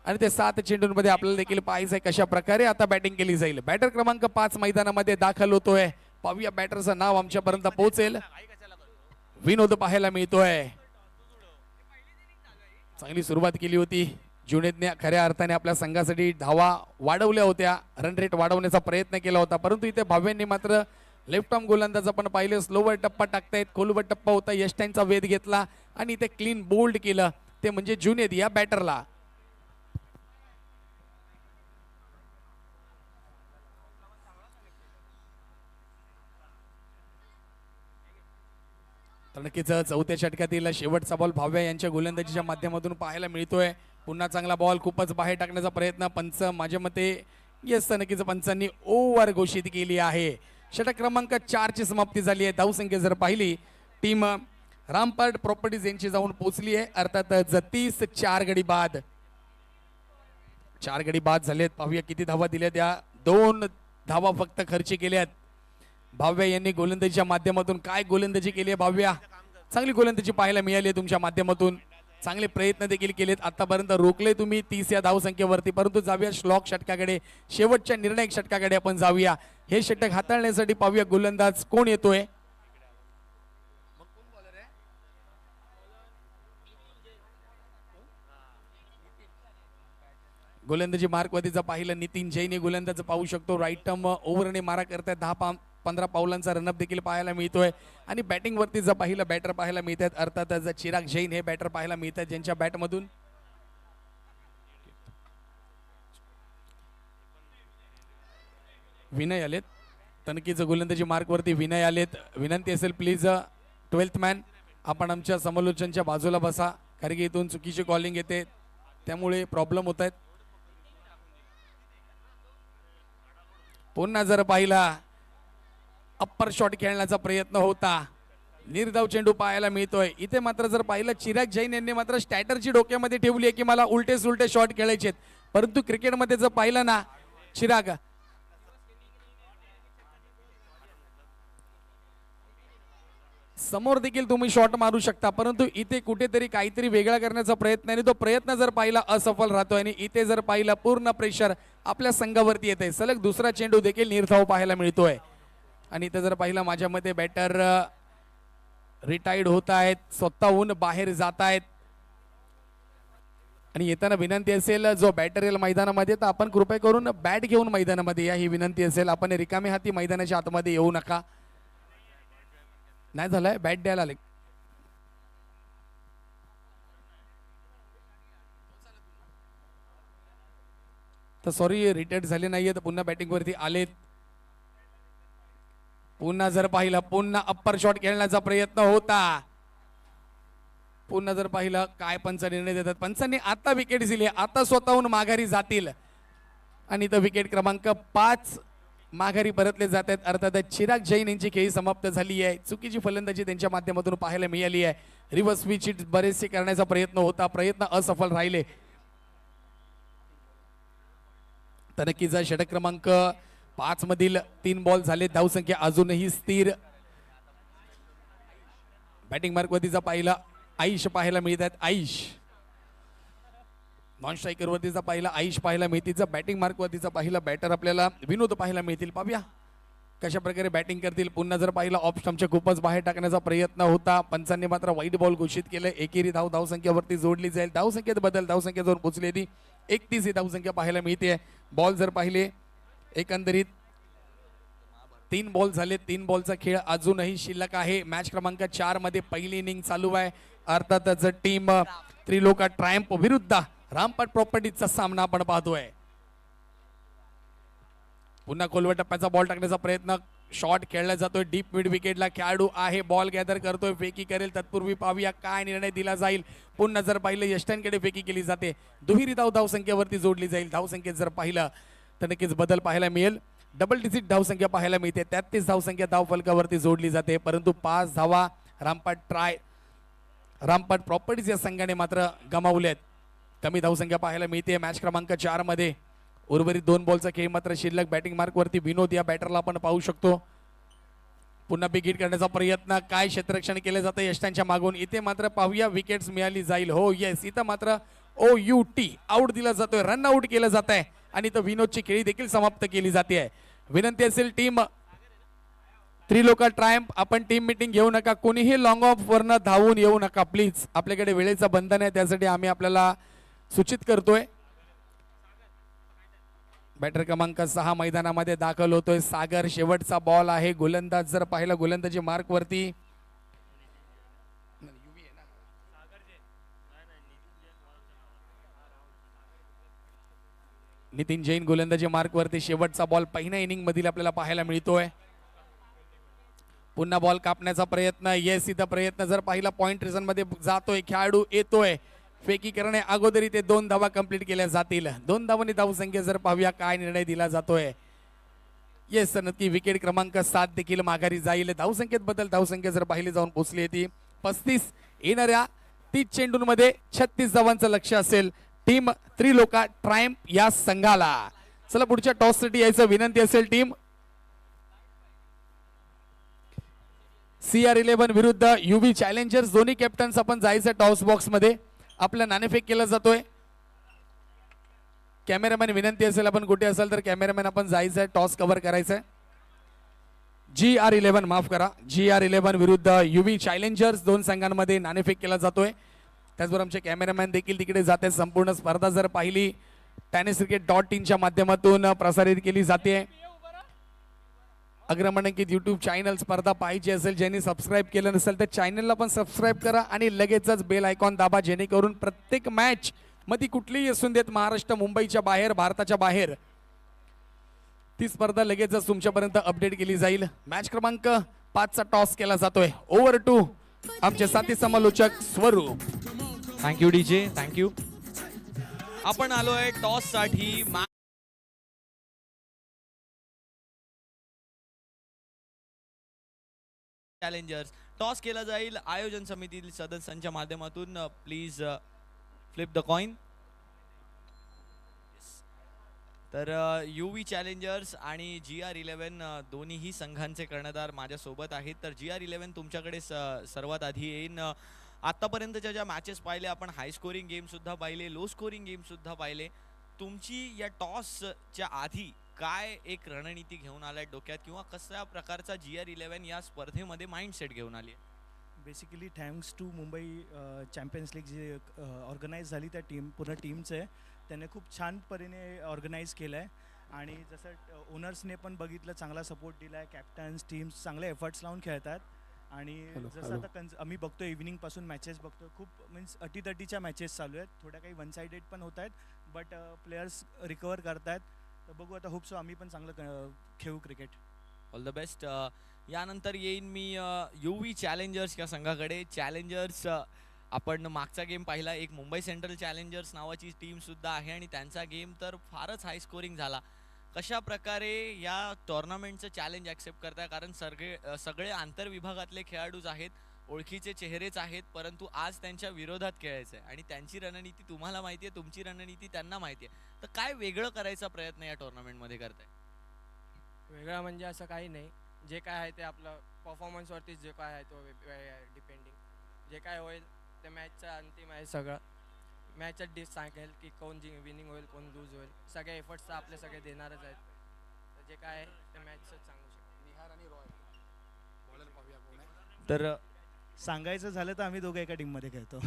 [SPEAKER 1] आणि ते 7 चेंडूंमध्ये आपल्याला देखील पाहायचंय कशा प्रकारे आता बॅटिंग केली जाईल. बॅटर क्रमांक 5 मैदानामध्ये दाखल होतोय. पाहूया बॅटरचं नाव आमच्यापर्यंत पोहोचेल. विनोद पाहायला मिळतोय. चांगली सुरुवात केली होती जुनेदने. खऱ्या अर्थाने आपल्या संघासाठी धावा वाढवल्या होत्या, रन रेट वाढवण्याचा प्रयत्न केला होता, परंतु इथे भाव्यांनी मात्र लेफ्ट आर्म गोलंदाज आपण पाहिले स्लोवर टप्पा टाकतायत. खोलवर टप्पा होता, यष्टांचा वेध घेतला आणि इथे क्लीन बोल्ड केलं ते म्हणजे जुनेद या बॅटरला. नक्कीच चौथ्या षटकातील शेवटचा बॉल भाव्या यांच्या गोलंदाजीच्या माध्यमातून पाहायला मिळतोय. पुन्हा चांगला बॉल खूपच बाहेर टाकण्याचा प्रयत्न. पंच माझ्या मते येस नक्कीच पंचांनी ओव्हर घोषित केली आहे. षटक क्रमांक 4 ची समाप्ती झाली आहे. धावसंख्या जर पाहिली टीम रामपाट प्रॉपर्टीज यांची जाऊन पोहोचली आहे. अर्थातच 34 गडी बाद. 4 गडी बाद झालेत. पाहूया किती धावा दिल्या. त्या 2 धावा फक्त खर्च केल्यात. भाव्या यांनी गोलंदाजीच्या माध्यमातून काय गोलंदाजी केली आहे भाव्या. चांगली गोलंदाजी पाहायला मिळाली आहे तुमच्या माध्यमातून. चांगले प्रयत्न देखील केलेत. आतापर्यंत रोखले तुम्ही 30 या धावसंख्येवरती, परंतु जाऊया श्लॉक षटकाकडे, शेवटच्या निर्णायक षटकाकडे आपण जाऊया. हे षटक हाताळण्यासाठी पाहूया गोलंदाज कोण येतोय. गोलंदाजी मार्कवरतीचा पाहिलं नितीन जैन गोलंदाज पाहू शकतो. राईट टर्म ओव्हरने मारा करताय. 10-15 पावलांचा रनअप देखील पाहायला मिळतोय. आणि बॅटिंग वरती जर पाहिलं बॅटर पाहायला मिळतात. अर्थातच चिराग जैन हे बॅटर पाहायला मिळतात ज्यांच्या बॅटमधून विनय आलेत. तनकीचं गोलंदाजी मार्कवरती विनय आलेत. विनंती असेल प्लीज 12th मॅन आपण आमच्या समालोचनच्या बाजूला बसा, कारण की इथून चुकीची कॉलिंग येते त्यामुळे प्रॉब्लेम होत आहेत. पुन्हा जर पाहिला अप्पर शॉट खेळण्याचा प्रयत्न होता. निर्धाव चेंडू पाहायला मिळतोय. इथे मात्र जर पाहिलं चिराग जैन यांनी मात्र स्टॅटरची डोक्यामध्ये ठेवली आहे की मला उलटे सुलटे शॉट खेळायचे आहेत. परंतु क्रिकेटमध्ये जर पाहिलं ना चिराग, समोर देखील तुम्ही शॉट मारू शकता, परंतु इथे कुठेतरी काहीतरी वेगळा करण्याचा प्रयत्न आहे. तो प्रयत्न जर पाहिला असफल राहतोय आणि इथे जर पाहिला पूर्ण प्रेशर आपल्या संघावरती येते. सलग दुसरा चेंडू देखील निर्धाव पाहायला मिळतोय. आणि इथे जर पाहिलं माझ्या मते बॅटर रिटायर्ड होत आहेत, स्वतःहून बाहेर जात आहेत. आणि येताना विनंती असेल जो बॅटर येईल मैदानामध्ये तर आपण कृपया करून बॅट घेऊन मैदानामध्ये या, ही विनंती असेल. आपण रिकामे हाती मैदानाच्या आतमध्ये येऊ नका. नाही झालंय बॅट द्यायला आले. तर सॉरी रिटायर्ड झाले नाहीये तर पुन्हा बॅटिंग वरती आलेत. पुन्हा जर पाहिलं पुन्हा अप्पर शॉट खेळण्याचा प्रयत्न होता. पुन्हा जर पाहिलं काय पंच निर्णय देतात. पंचांनी आता विकेट दिली, आता स्वतःहून माघारी जातील आणि इथं विकेट क्रमांक 5 माघारी परतले जात आहेत. अर्थात चिराग जैन यांची खेळी समाप्त झाली आहे. चुकीची फलंदाजी त्यांच्या माध्यमातून पाहायला मिळाली आहे. रिव्हर्स स्विच बरेचसे करण्याचा प्रयत्न होता, प्रयत्न असफल राहिले. तर नक्कीच षटक क्रमांक 5 मधील 3 बॉल झाले. धावसंख्या अजूनही स्थिर. बॅटिंग मार्क वरतीचा पाहिला आईश पाहायला मिळत आहेत. आईश नॉन स्ट्रायकर वरतीचा पाहिला आईश पाहायला मिळतील. बॅटिंग मार्क वरतीचा पाहिला बॅटर आपल्याला विनोद पाहायला मिळतील. पाहूया कशा प्रकारे बॅटिंग करतील. पुन्हा जर पाहिलं ऑफ स्टंपच्या खूपच बाहेर टाकण्याचा प्रयत्न होता. पंचांनी मात्र वाईट बॉल घोषित केलं. एकेरी धावसंख्येवरती जोडली जाईल. धावसंख्येत बदल, धावसंख्या जाऊन पोहोचली ती 31 ही धावसंख्या पाहायला मिळते. बॉल जर पाहिले एकंदरीत 3 बॉल झाले. 3 बॉलचा खेळ अजूनही शिल्लक आहे. मॅच क्रमांक 4 मध्ये पहिली इनिंग चालू आहे. अर्थातच टीम त्रिलोका ट्रायम्फ विरुद्ध रामपाट प्रॉपर्टीजचा सामना आपण पाहतोय. पुन्हा खोलवर टप्प्याचा बॉल टाकण्याचा प्रयत्न, शॉट खेळला जातोय डीप मिड विकेटला. खेळाडू आहे, बॉल गॅदर करतोय, फेकी करेल. तत्पूर्वी पाहूया काय निर्णय दिला जाईल. पुन्हा जर पाहिलं यष्टांकडे फेकी केली जाते. दुहेरी धावसंख्येवरती जोडली जाईल. धावसंख्येत जर पाहिलं तर नक्कीच बदल पाहायला मिळेल. डबल डिजिट धावसंख्या पाहायला मिळते. 33 धावसंख्या धावफलकावरती जोडली जाते. परंतु 5 धावा रामपाट प्रॉपर्टीज या संघाने मात्र गमावल्यात. कमी धावसंख्या पाहायला मिळते मॅच क्रमांक 4 मध्ये. उर्वरित 2 बॉलचा खेळ मात्र शिल्लक. बॅटिंग मार्क वरती विनोद या बॅटरला आपण पाहू शकतो. पुन्हा बिग हिट करण्याचा प्रयत्न, काय क्षेत्ररक्षण केलं जातं यष्टांच्या मागून. इथे मात्र पाहूया विकेट्स मिळाली जाईल. हो येस, इथं मात्र OUT आउट दिला जातोय, रन आउट केलं जात आहे आणि इथं विनोदची खेळी देखील समाप्त केली जाते. विनंती असेल टीम त्रिलोका ट्रायम्फ, आपण टीम मीटिंग घेऊ नका. कोणीही लॉंग ऑफ वरनं धावून येऊ नका प्लीज. आपल्याकडे वेळेचं बंधन आहे, त्यासाठी आम्ही आपल्याला सूचित करतोय. बॅटर क्रमांक 6 मैदानामध्ये दाखल होतोय. सागर शेवटचा बॉल आहे. गोलंदाज जर पाहिलं गोलंदाजी मार्क वरती नितीन जैन गोलंदाजी मार्क वरती. शेवटचा बॉल पहिल्या इनिंग मधील आपल्याला पाहायला मिळतोय. पुन्हा बॉल कापण्याचा प्रयत्न. येस, इथं प्रयत्न जर पाहिला पॉइंट रिझन मध्ये जातोय. खेळाडू येतोय, फेकी करणे अगोदर ते 2 धावा कंप्लीट केल्या जातील. 2 धावांनी धावसंख्या जर पाहूया काय निर्णय दिला जातोय. येस, नक्की विकेट क्रमांक 7 देखील माघारी जाईल. धावसंख्येत बदल, धावसंख्या जर पाहिली जाऊन पोहोचली ती 35. येणाऱ्या 30 चेंडूंमध्ये 36 धावांचं लक्ष असेल टीम त्रिलोका ट्रायम्फ या संघाला. चला पुढच्या टॉस साठी यायचं विनंती असेल टीम CR11 विरुद्ध UV चॅलेंजर्स. दोन्ही कॅप्टन्स आपण जायचं टॉस बॉक्स मध्ये. आपला नाणेफेक केला जातोय. कॅमेरामॅन विनंती असेल आपण कुठे असेल तर कॅमेरामॅन आपण जायचंय, टॉस कव्हर करायचंय. GR11 माफ करा, GR11 विरुद्ध UV चॅलेंजर्स. 2 संघांमध्ये नाणेफेक केला जातोय. त्याचबरोबर आमचे कॅमेरामॅन देखील तिकडे जाते. संपूर्ण स्पर्धा जर पाहिली tenniscricket.in च्या माध्यमातून प्रसारित केली जाते. अग्रमानांकित YouTube चॅनल स्पर्धा पाहिजे असेल, ज्यांनी सबस्क्राईब केलं नसेल तर चॅनलला पण सबस्क्राईब करा आणि लगेचच बेल आयकॉन दाबा, जेणेकरून प्रत्येक मॅच मध्ये कुठलीही असून देत महाराष्ट्र, मुंबईच्या बाहेर, भारताच्या बाहेर, ती स्पर्धा लगेचच तुमच्यापर्यंत अपडेट केली जाईल. मॅच क्रमांक 5 चा टॉस केला जातोय. ओव्हर टू आमचे साथी समालोचक स्वरूप.
[SPEAKER 2] Thank you DJ, thank you. आपण आलोय टॉस साठी. चॅलेंजर्स टॉस केला जाईल आयोजन समितीतील सदस्यांच्या माध्यमातून. Please flip the coin. तर UV चॅलेंजर्स आणि GR11 दोन्हीही संघांचे कर्णधार माझ्यासोबत आहेत. तर GR11 तुमच्याकडे सर्वात आधी येईन. आत्तापर्यंतच्या ज्या मॅचेस पाहिले आपण, हाय स्कोरिंग गेमसुद्धा पाहिले, लो स्कोरिंग गेमसुद्धा पाहिले. तुमची या टॉसच्या आधी काय एक रणनीती घेऊन आलाय डोक्यात, किंवा कशा प्रकारचा GR11 या स्पर्धेमध्ये माइंडसेट घेऊन आली आहे?
[SPEAKER 3] Basically thanks to Mumbai champions league जी ऑर्गनाईज झाली त्या पूर्ण टीमचं आहे, त्याने खूप छान परीने ऑर्गनाईज केलं आहे. आणि जसं ओनर्सने पण बघितलं, चांगला सपोर्ट दिला आहे, कॅप्टन्स टीम्स चांगले एफर्ट्स लावून खेळतात. आणि जसं आता आम्ही बघतो इव्हिनिंगपासून मॅचेस बघतो, खूप मीन्स अटीतटीच्या मॅचेस चालू आहेत, थोड्या काही वन साइडेड पण होत आहेत, बट प्लेयर्स रिकवर करत आहेत. तर बघू आता, होप सो आम्ही पण चांगलं खेळू क्रिकेट.
[SPEAKER 2] All the best. यानंतर येईन मी UV चॅलेंजर्स या संघाकडे. चॅलेंजर्स आपण मागचा गेम पाहिला, एक मुंबई सेंट्रल चॅलेंजर्स नावाची टीम सुद्धा आहे आणि त्यांचा गेम तर फारच हाय स्कोरिंग झाला. कशा प्रकारे या टुर्नामेंटचं चॅलेंज ॲक्सेप्ट करताय? कारण सगळे आंतरविभागातले खेळाडूच आहेत, ओळखीचे चेहरेच आहेत, परंतु आज त्यांच्या विरोधात खेळायचं आहे आणि त्यांची रणनीती तुम्हाला माहिती आहे, तुमची रणनीती त्यांना माहिती आहे. तर काय वेगळं करायचा प्रयत्न या टुर्नामेंटमध्ये करताय?
[SPEAKER 4] वेगळं म्हणजे असं काही नाही, जे काय आहे ते आपलं परफॉर्मन्सवरतीच जे काय आहे तो डिपेंडिंग, जे काय होईल ते मॅचचा अंतिम आहे. सगळं मॅचच डिस सांगेल की कोण विनिंग होईल, कोण लूज होईल. सगळे एफर्ट्स आपले सगळे देणारच आहेत, तर जे काय आहे ते मॅचच सांगू शकतो.
[SPEAKER 1] निहार आणि रॉय बॉलर पाहूया कोण आहे.
[SPEAKER 3] तर सांगायचं झालं तर आम्ही दोघं एका टीममध्ये खेळतो.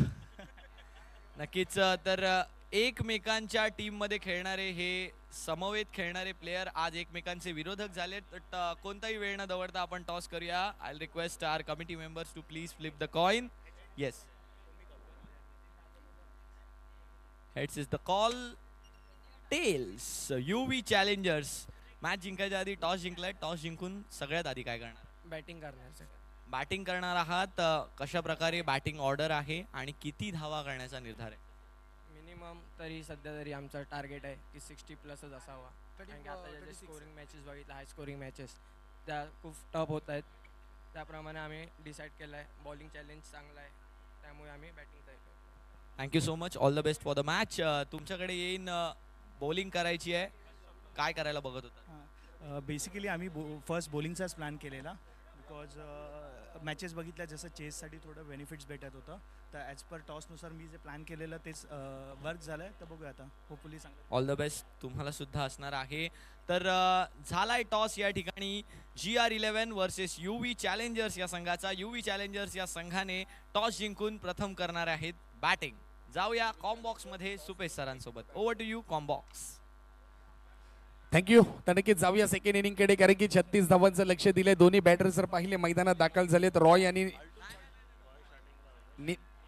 [SPEAKER 2] नक्कीच. तर एकमेकांच्या टीममध्ये खेळणारे हे समवेत खेळणारे प्लेयर आज एकमेकांचे विरोधक झाले. तर कोणताही वेळ न दवडता आपण टॉस करूया. I request our committee members to please flip the coin. Yes, heads is the call. Tails. UV challengers match जिंकायच्या आधी टॉस जिंकलाय. टॉस जिंकून सगळ्यात आधी काय करणार?
[SPEAKER 4] बॅटिंग करणार सगळं.
[SPEAKER 2] बॅटिंग करणार आहात. कशा प्रकारे बॅटिंग ऑर्डर आहे आणि किती धावा करण्याचा निर्धार आहे?
[SPEAKER 4] मिनिमम तरी सध्या तरी आमचं टार्गेट आहे की 60+ असावा. कारण की आता ज्या स्कोरिंग मॅचेस बघितल्या, हाय स्कोरिंग मॅचेस त्या खूप टफ होत आहेत, त्याप्रमाणे आम्ही डिसाईड केलं आहे. बॉलिंग चॅलेंज चांगला आहे, त्यामुळे आम्ही बॅटिंग तयार करतो.
[SPEAKER 2] Thank you so much. All the best for the match. तुमच्याकडे येईन. बॉलिंग करायची आहे, काय करायला बघत होता?
[SPEAKER 3] बेसिकली आम्ही फर्स्ट बॉलिंगचाच प्लॅन केलेला, बिकॉज मॅचेस बघितल्या जसं चेससाठी थोडं बेनिफिट्स भेटत होतं. तर ॲज पर टॉसनुसार मी जे प्लॅन केलेलं तेच वर्क झालं आहे. तर बघूया आता, होपफुली चांगलं.
[SPEAKER 2] ऑल द बेस्ट तुम्हाला सुद्धा असणार आहे. तर झालाय टॉस या ठिकाणी. GR11 वर्सेस UV चॅलेंजर्स या संघाचा. UV चॅलेंजर्स या संघाने टॉस जिंकून प्रथम करणार आहेत बॅटिंग. जाऊया कॉम्बॉक्समध्ये सुपेश सरांसोबत. Over to you combox.
[SPEAKER 1] Thank you. तर नक्कीच जाऊया सेकंड इनिंगकडे, कारण की 36 धावांचं लक्ष दिलंय. दोन्ही बॅटर जर पाहिले मैदानात दाखल झालेत. रॉय आणि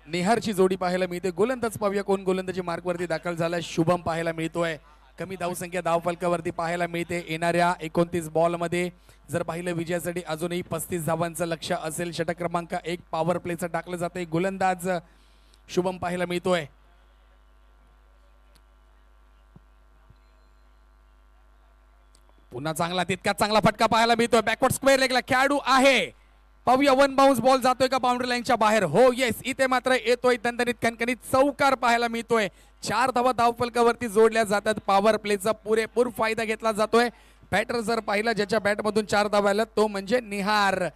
[SPEAKER 1] निहारची जोडी पाहायला मिळते. गोलंदाज पाहूया कोण गोलंदाजी मार्कवरती दाखल झालाय. शुभम पाहायला मिळतोय. कमी धावसंख्या धावफलकावरती पाहायला मिळते. येणाऱ्या 29 बॉलमध्ये जर पाहिलं विजयासाठी अजूनही 35 धावांचं लक्ष असेल. षटक क्रमांक 1 पॉवर प्लेचं टाकलं जाते. गोलंदाज शुभम पाहायला मिळतोय. पुन्हा चांगला, तितका चांगला फटका पाहायला मिळतोय. बॅकवर्ड स्क्वेअर लेगला खेळाडू आहे. पाहूया वन बाउन्स बॉल जातोय का बाउंड्री लाईनच्या बाहेर. हो येस, इथे मात्र येतोय दणदणीत कणकणीत चौकार पाहायला मिळतोय. 4 धावा धावफलकावरती जोडल्या जातात. पॉवर प्लेचा पुरेपूर फायदा घेतला जातोय. बॅटर जर पाहिला ज्याच्या बॅटमधून 4 धावा आल्या तो म्हणजे निहार.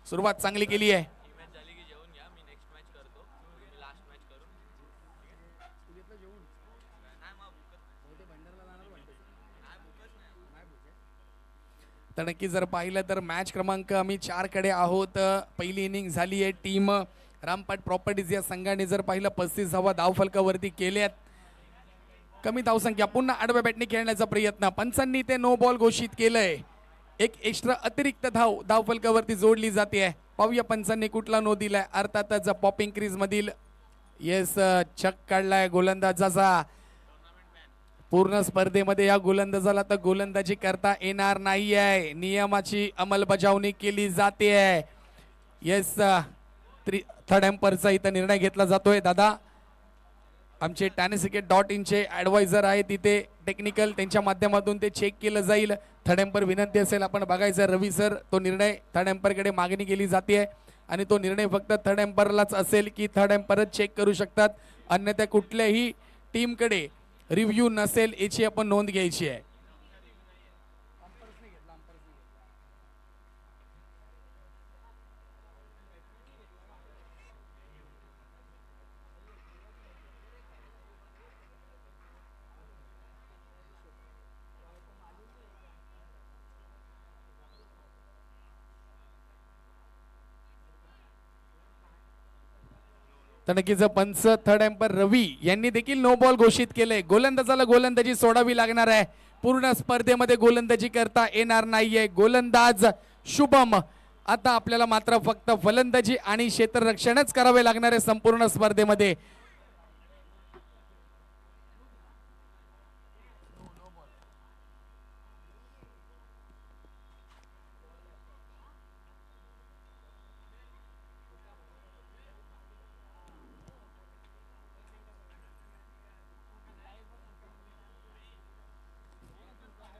[SPEAKER 1] सुरुवात चांगली केली आहे. तर नक्की जर पाहिलं तर मॅच क्रमांक आम्ही 4 कडे आहोत. पहिली इनिंग झाली आहे. टीम रामपाट प्रॉपर्टीज या संघाने जर पाहिलं 35 धावा धावफलकावरती केल्यात. कमी धावसंख्या, पुन्हा आडव्या बॅटने खेळण्याचा प्रयत्न. पंचांनी ते नो बॉल घोषित केलंय. एक एक्स्ट्रा अतिरिक्त धावफलकावरती जोडली जाते. पाहूया पंचांनी कुठला नो दिलाय. अर्थातच पॉपिंग क्रीज मधील येस चक काढलाय गोलंदाजाचा. पूर्ण स्पर्धेमध्ये या गोलंदाजाला तर गोलंदाजी करता येणार नाही आहे. नियमाची अंमलबजावणी केली जाते आहे. येस, थर्ड एम्परचा इथं निर्णय घेतला जातोय. दादा आमचे tenniscricket.in चे ॲडवायझर आहे तिथे टेक्निकल, त्यांच्या माध्यमातून ते चेक केलं जाईल. थर्ड एम्पर विनंती असेल आपण बघायचं. रवी सर, तो निर्णय थर्ड एम्परकडे मागणी केली जाते आणि तो निर्णय फक्त थर्ड एम्परलाच असेल की थर्ड एम्परच चेक करू शकतात. अन्यथा कुठल्याही टीमकडे रिव्ह्यू नसेल याची आपण नोंद घ्यायची आहे. तर नक्कीच पंच थर्ड एम्पर रवी यांनी देखील नो बॉल घोषित केले. गोलंदाजाला गोलंदाजी सोडावी लागणार आहे. पूर्ण स्पर्धेमध्ये गोलंदाजी करता येणार नाहीये. गोलंदाज शुभम आता आपल्याला मात्र फक्त फलंदाजी आणि क्षेत्ररक्षणच करावे लागणार आहे संपूर्ण स्पर्धेमध्ये.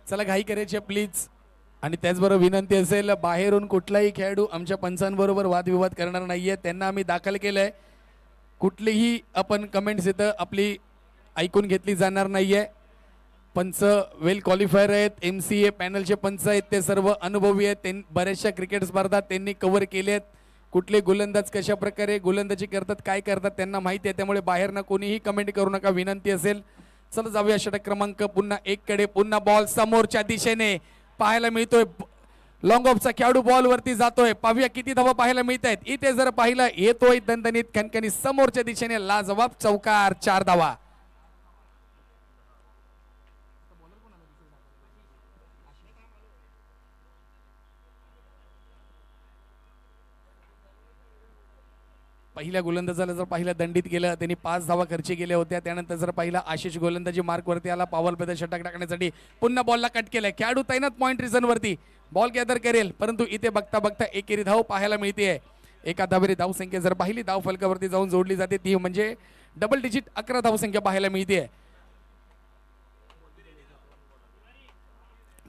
[SPEAKER 1] चला घाई करायची प्लीज. आणि त्याचबरोबर विनंती असेल, बाहेरून कुठलाही खेळाडू आमच्या पंचांबरोबर वादविवाद करणार नाहीये. त्यांना आम्ही दाखल केलंय. कुठलीही आपण कमेंट्स इथं आपली ऐकून घेतली जाणार नाहीये. पंच वेल क्वालिफायर आहेत. MCA पॅनलचे पंच आहेत, ते सर्व अनुभवी आहेत. बऱ्याचशा क्रिकेट स्पर्धा त्यांनी कव्हर केल्यात. कुठले गोलंदाज कशा प्रकारे गोलंदाजी करतात, काय करतात त्यांना माहिती आहे. त्यामुळे बाहेरनं कोणीही कमेंट करू नका, विनंती असेल. चला जाऊया षटक क्रमांक पुन्हा 1 कडे. पुन्हा बॉल समोरच्या दिशेने पाहायला मिळतोय. लॉंग ऑफचा खेळाडू बॉल वरती जातोय. पाहूया किती धावा पाहायला मिळत आहेत. इथे जर पाहिलं येतोय दणदणीत खणखणी समोरच्या दिशेने लाजवाब चौकार. 4 धावा. पहिल्या गोलंदाजाला जर पाहिलं दंडित केलं, त्यांनी 5 धावा खर्ची केल्या होत्या. त्यानंतर जर पाहिलं आशिष गोलंदाजी मार्क वरती आला पॉवर प्ले षटक टाकण्यासाठी. पुन्हा बॉलला कट केलाय. खेळाडू तैनात पॉइंट रिझन वरती बॉल गॅदर करेल, परंतु इथे बघता बघता एकेरी धाव पाहायला मिळते. एका धावेरी धावसंख्या जर पाहिली धाव फलकावरती जाऊन जोडली जाते, ती म्हणजे डबल डिजिट 11 धावसंख्या पाहायला मिळते.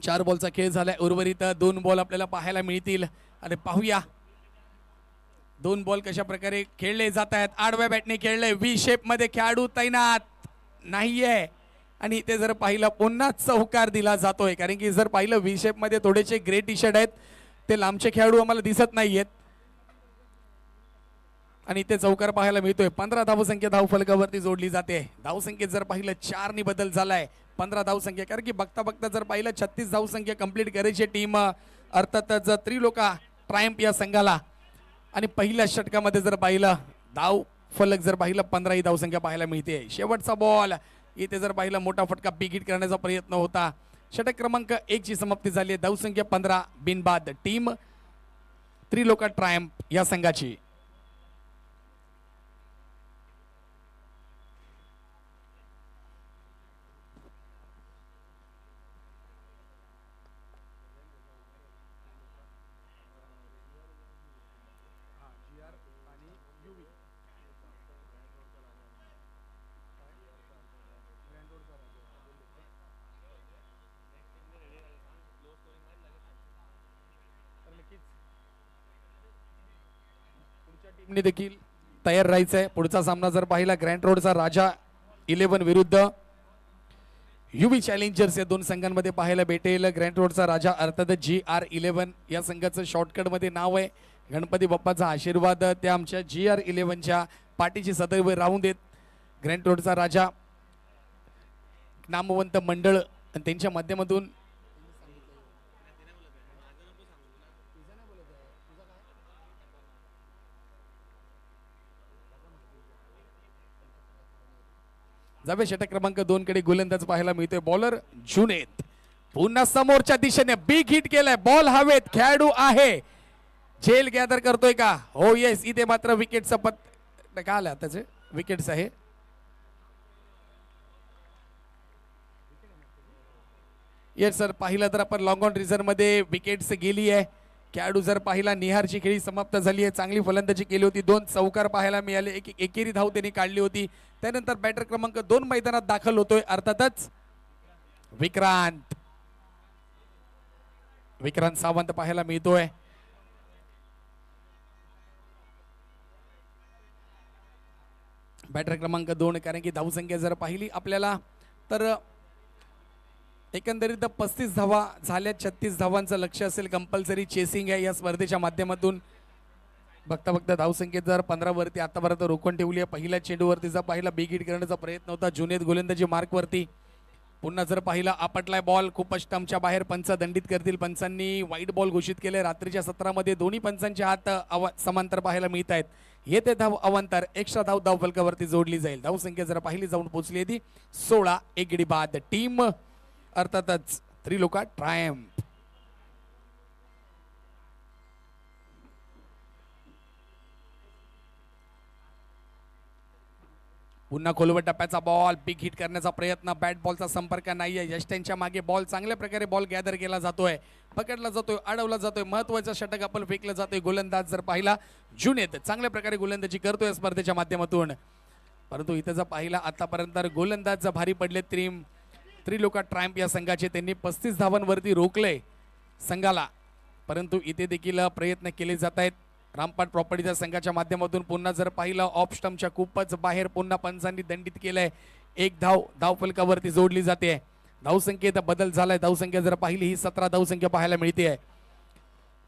[SPEAKER 1] 4 बॉलचा खेळ झालाय. उर्वरित 2 बॉल आपल्याला पाहायला मिळतील. आणि पाहूया 2 बॉल कशा प्रकारे खेळले जात आहेत. आडव्या बॅटने खेळले. व्ही शेप मध्ये खेळाडू तैनात नाहीये. आणि इथे जर पाहिलं पुन्हा चौकार दिला जातोय, कारण की जर पाहिलं व्ही शेप मध्ये थोडेसे ग्रे टी शर्ट आहेत, ते लांबचे खेळाडू आम्हाला दिसत नाहीयेत. आणि इथे चौकार पाहायला मिळतोय. 15 धावसंख्या धाव फलकावरती जोडली जाते. धावसंख्येत जर पाहिलं 4 नी बदल झालाय. 15 धावसंख्या, कारण की बघता बघता जर पाहिलं 36 धावसंख्या कंप्लीट करायची टीम अर्थातच त्रिलोका ट्रायम्फ या संघाला. आणि पहिल्या षटकामध्ये जर पाहिलं धाव फलक जर पाहिलं 15 ही धावसंख्या पाहायला मिळते. शेवटचा बॉल इथे जर पाहिलं मोठा फटका बिग हिट करण्याचा प्रयत्न होता. षटक क्रमांक 1 ची समाप्ती झाली. धावसंख्या 15 बिनबाद टीम त्रिलोका ट्रायम्फ या संघाची. टीमने देखील तयार राहायचंय. पुढचा सामना जर पाहिला ग्रँड रोडचा राजा 11 विरुद्ध युवी चॅलेंजर्स या 2 संघांमध्ये पाहायला भेटेल. ग्रँड रोडचा राजा अर्थात GR11 या संघाचं शॉर्टकट मध्ये नाव आहे. गणपती बाप्पाचा आशीर्वाद त्या आमच्या GR11च्या पाठीची सदैव राहून देत. ग्रँड रोडचा राजा नामवंत मंडळ आणि त्यांच्या माध्यमातून जावे. षटक क्रमांक 2 कडे गोलंदाज पाहायला मिळतोय. बॉलर जुनेद पुन्हा समोरच्या दिशेने बिग हिट केलाय. बॉल हवेत. खेळाडू आहे. झेल गॅदर करतोय का? हो येस. इथे मात्र विकेटचा पत का आला त्याचे विकेट्स आहे. येस सर, पाहिलं तर आपण लॉंग ऑन रिझर्व मध्ये विकेट्स गेली आहे. खेळाडू जर पाहिला निहारची खेळी समाप्त झाली आहे. चांगली फलंदाजी केली होती. 2 चौकार पाहायला मिळाले. एक एकेरी धाव त्यांनी काढली होती. त्यानंतर बॅटर क्रमांक 2 मैदानात दाखल होतोय अर्थातच विक्रांत सावंत पाहायला मिळतोय. बॅटर क्रमांक 2, कारण की धावसंख्या जर पाहिली आपल्याला तर एकंदरीत 35 धावा झाल्या. 36 धावांचं लक्ष असेल. कंपल्सरी चेसिंग आहे या स्पर्धेच्या माध्यमातून. बघता बघता धावसंख्येत जर 15 वरती आतापर्यंत रोखून ठेवली आहे. पहिल्या चेंडूवरती जर पाहिला बिग हिट करण्याचा प्रयत्न होता. जुनेद गोलंदाजी मार्क वरती. पुन्हा जर पाहिला आपटलाय बॉल खूप स्टंपच्या बाहेर. पंच दंडित करतील. पंचांनी वाईट बॉल घोषित केले. रात्रीच्या सत्रामध्ये दोन्ही पंचांचे हात समांतर पाहायला मिळत आहेत. येते धाव अवंतर एक्स्ट्रा धाव धाव फलकावरती जोडली जाईल. धावसंख्या जर पाहिली जाऊन पोहोचली ती 16. एक गडी बाद. टीम अर्थातच त्रिलोका ट्रायम्फ. पुन्हा खोलवर टप्प्याचा बॉल बिग हिट करण्याचा प्रयत्न. बॅट बॉलचा संपर्क नाहीये. यष्टेंच्या मागे बॉल चांगल्या प्रकारे बॉल गॅदर केला जातोय, पकडला जातोय, अडवला जातोय. महत्वाचा षटक आपण फेकलं जातोय. गोलंदाज जर पाहिला जुनेद चांगल्या प्रकारे गोलंदाजी करतोय स्पर्धेच्या माध्यमातून. परंतु इथं जर पाहिला आतापर्यंत गोलंदाज भारी पडले त्रिलोका ट्रायम्फ या संघाचे. त्यांनी 35 धावांवरती रोखले संघाला, परंतु इथे देखील प्रयत्न केले जात आहेत रामपाट प्रॉपर्टीच्या संघाच्या माध्यमातून. पुन्हा जर पाहिलं ऑफ स्टंपच्या खूपच बाहेर पुन्हा पंचांनी दंडित केलंय. एक धाव धाव फलकावरती जोडली जाते. धावसंख्येत बदल झालाय. धावसंख्या जर पाहिली ही 17 धावसंख्या पाहायला मिळते.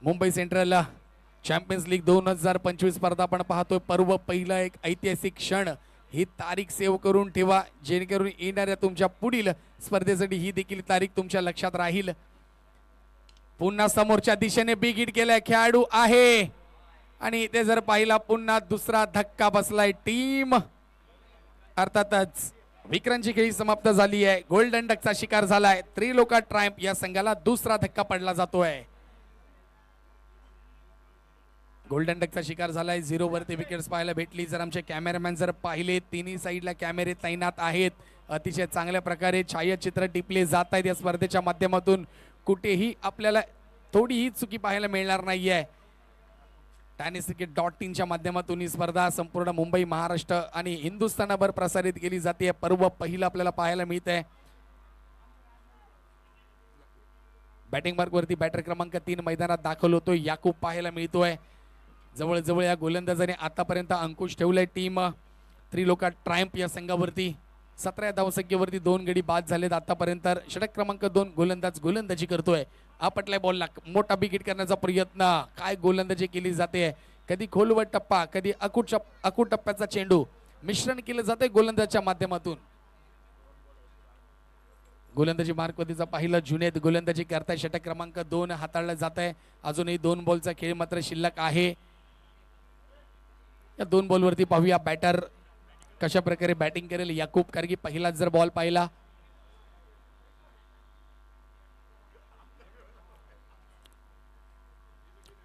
[SPEAKER 1] मुंबई सेंट्रल चॅम्पियन्स लीग 2025 स्पर्धा आपण पाहतोय. पर्व पहिला एक ऐतिहासिक क्षण. ही तारीख सेव्ह करून ठेवा, जेणेकरून येणाऱ्या तुमच्या पुढील स्पर्धेसाठी ही देखील तारीख तुमच्या लक्षात राहील. पुन्हा समोरच्या दिशेने बिग हिट केलाय खेळाडू आहे आणि इथे जर पाहिला पुन्हा दुसरा धक्का बसलाय. टीम अर्थातच विक्रांची खेळी समाप्त झाली आहे. गोल्डन डकचा शिकार झालाय. त्रिलोका ट्रायम्फ या संघाला दुसरा धक्का पडला जातोय. गोल्डन डकचा शिकार झालाय. 0 वरती विकेट्स पाहायला भेटली. जर आमचे कॅमेरामॅन जर पाहिले तिन्ही साईडला कॅमेरे तैनात आहेत. अतिशय चांगल्या प्रकारे छायाचित्र टिपले जात आहेत या स्पर्धेच्या माध्यमातून. कुठेही आपल्याला थोडीही चुकी पाहायला मिळणार नाहीये. TennisCricket.in च्या माध्यमातून ही स्पर्धा संपूर्ण मुंबई, महाराष्ट्र आणि हिंदुस्थानभर प्रसारित केली जाते. पर्व पहिला आपल्याला पाहायला मिळतंय. बॅटिंग मार्क वरती बॅटर क्रमांक 3 मैदानात दाखल होतोय. याकूब पाहायला मिळतोय. जवळजवळ या गोलंदाजाने आतापर्यंत अंकुश ठेवलाय टीम त्रिलोका ट्रायम्फ या संघावरती. 17 धावसंख्येवरती 2 गडी बाद झालेत आतापर्यंत. षटक क्रमांक 2 गोलंदाज गोलंदाजी करतोय. आपटलाय बॉलला मोठा बिग हिट करण्याचा प्रयत्न. काय गोलंदाजी केली जाते. कधी खोलवर टप्पा, कधी अकूट टप्प्याचा चेंडू मिश्रण केलं जाते गोलंदाजच्या माध्यमातून. गोलंदाजी मार्कवरतीचा पाहिलं जुनेद गोलंदाजी करताय. षटक क्रमांक 2 हाताळलं जात आहे. अजूनही 2 बॉलचा खेळ मात्र शिल्लक आहे. या 2 बॉलवरती पाहूया बॅटर कशा प्रकारे बॅटिंग करेल याकूब. कारण की पहिलाच जर बॉल पाहिला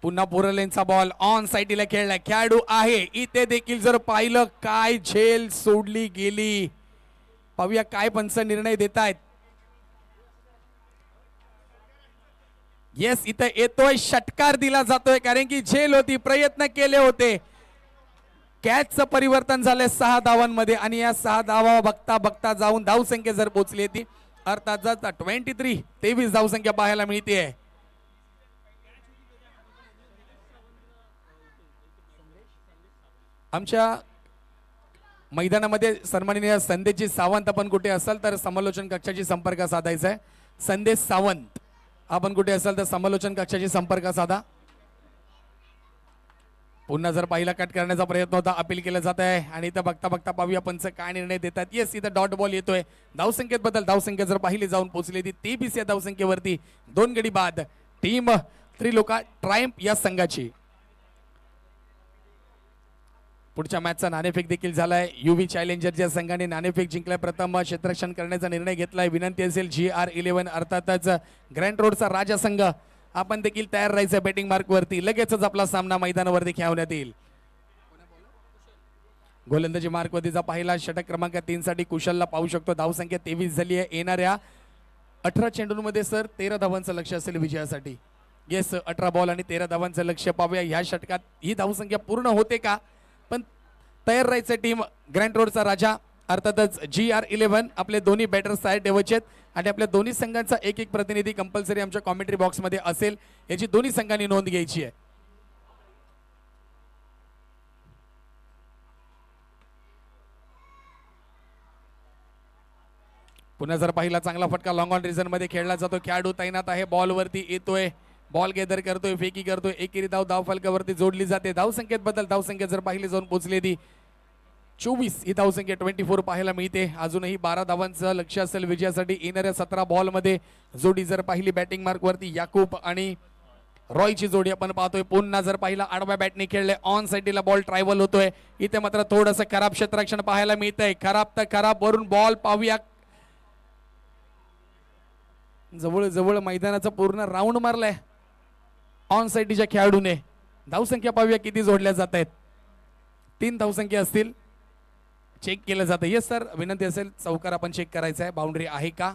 [SPEAKER 1] पुन्हा पोरलेनचा बॉल ऑन साइडला खेळलाय. खेळाडू आहे इथे देखील जर पाहिलं काय झेल सोडली गेली. पाहूया काय पंच निर्णय देत आहेत. येस इथे येतोय षटकार दिला जातोय कारण की झेल होती. प्रयत्न केले होते. कॅचचं परिवर्तन झालंय 6 धावांमध्ये आणि या 6 धावा बघता बघता जाऊन धावसंख्या जर पोहोचली ती अर्थात 23 धावसंख्या पाहायला मिळते. आमच्या मैदानामध्ये सन्माननीय संदेशजी सावंत आपण कुठे असाल तर समालोचन कक्षाशी संपर्क साधायचा आहे. संदेश सावंत आपण कुठे असाल तर समालोचन कक्षाशी संपर्क साधा. पुन्हा जर पहिला कट करण्याचा प्रयत्न होता अपील केला जात आहे आणि इथं बघता बघता पाहूया पंच काय निर्णय देतात. येस इथं डॉट बॉल येतोय. धावसंख्येत बदल. धावसंख्या जर पाहिली जाऊन पोहोचली ती 23 या धावसंख्येवरती 2 गडी बाद. टीम त्रिलोका ट्रायम्फ या संघाची. पुढच्या मॅचचा नाणेफेक देखील झालाय. युवी चॅलेंजरच्या संघाने नाणेफेक जिंकलाय. प्रथम क्षेत्ररक्षण करण्याचा निर्णय घेतलाय. विनंती असेल GR11 अर्थातच ग्रँड रोडचा राजा संघ आपण देखील तयार राहायचं बॅटिंग मार्क वरती. लगेचच आपला सामना मैदानावरती खेळवण्यात येईल. गोलंदाजी मार्क वरतीचा पहिला षटक क्रमांक 3 साठी कुशलला पाहू शकतो. धावसंख्या 23 झाली आहे. येणाऱ्या 18 चेंडूंमध्ये सर 13 धावांचं लक्ष असेल विजयासाठी. येस 18 बॉल आणि 13 धावांचं लक्ष. पाहूया ह्या षटकात ही धावसंख्या पूर्ण होते का. पण तयार राहायचं टीम ग्रँड रोडचा राजा अर्थातच GR11 आपले दोन्ही बॅटर्स तयार ठेवायचे आणि आपल्या दोन्ही संघांचा एक एक प्रतिनिधी कंपल्सरी आमच्या कॉमेंट्री बॉक्स मध्ये असेल याची दोन्ही संघांनी नोंद घ्यायची आहे. पुन्हा जर पाहिला चांगला फटका लॉंग ऑन रिझन मध्ये खेळला जातो. खेळाडू तैनात आहे. बॉल वरती येतोय. बॉल गेदर करतोय. फेकी करतोय. एकेरी धाव फलकावरती जोडली जाते. धावसंख्येत बदल. धावसंख्या जर पाहिली जाऊन पोहोचली ती 24 ही धावसंख्या 24 पाहायला मिळते. अजूनही 12 धावांचं लक्ष असेल विजयासाठी. येणाऱ्या 17 बॉल मध्ये जोडी जर पाहिली बॅटिंग मार्क वरती याकूब आणि रॉयची जोडी आपण पाहतोय. पुन्हा जर पाहिला आडव्या बॅटने खेळले, ऑन साइडला बॉल ट्रायव्हल होतोय. इथे मात्र थोडंसं खराब क्षेत्ररक्षण पाहायला मिळतंय. खराब तर खराब, वरून बॉल पाहूया. जवळ जवळ मैदानाचा पूर्ण राऊंड मारलाय ऑन साइडच्या खेळाडूने. धावसंख्या पाहूया किती जोडल्या जात आहेत. 3 धावसंख्या असतील. चेक केलं जातं. येस सर, विनंती असेल चौकार आपण चेक करायचा आहे, बाउंड्री आहे का.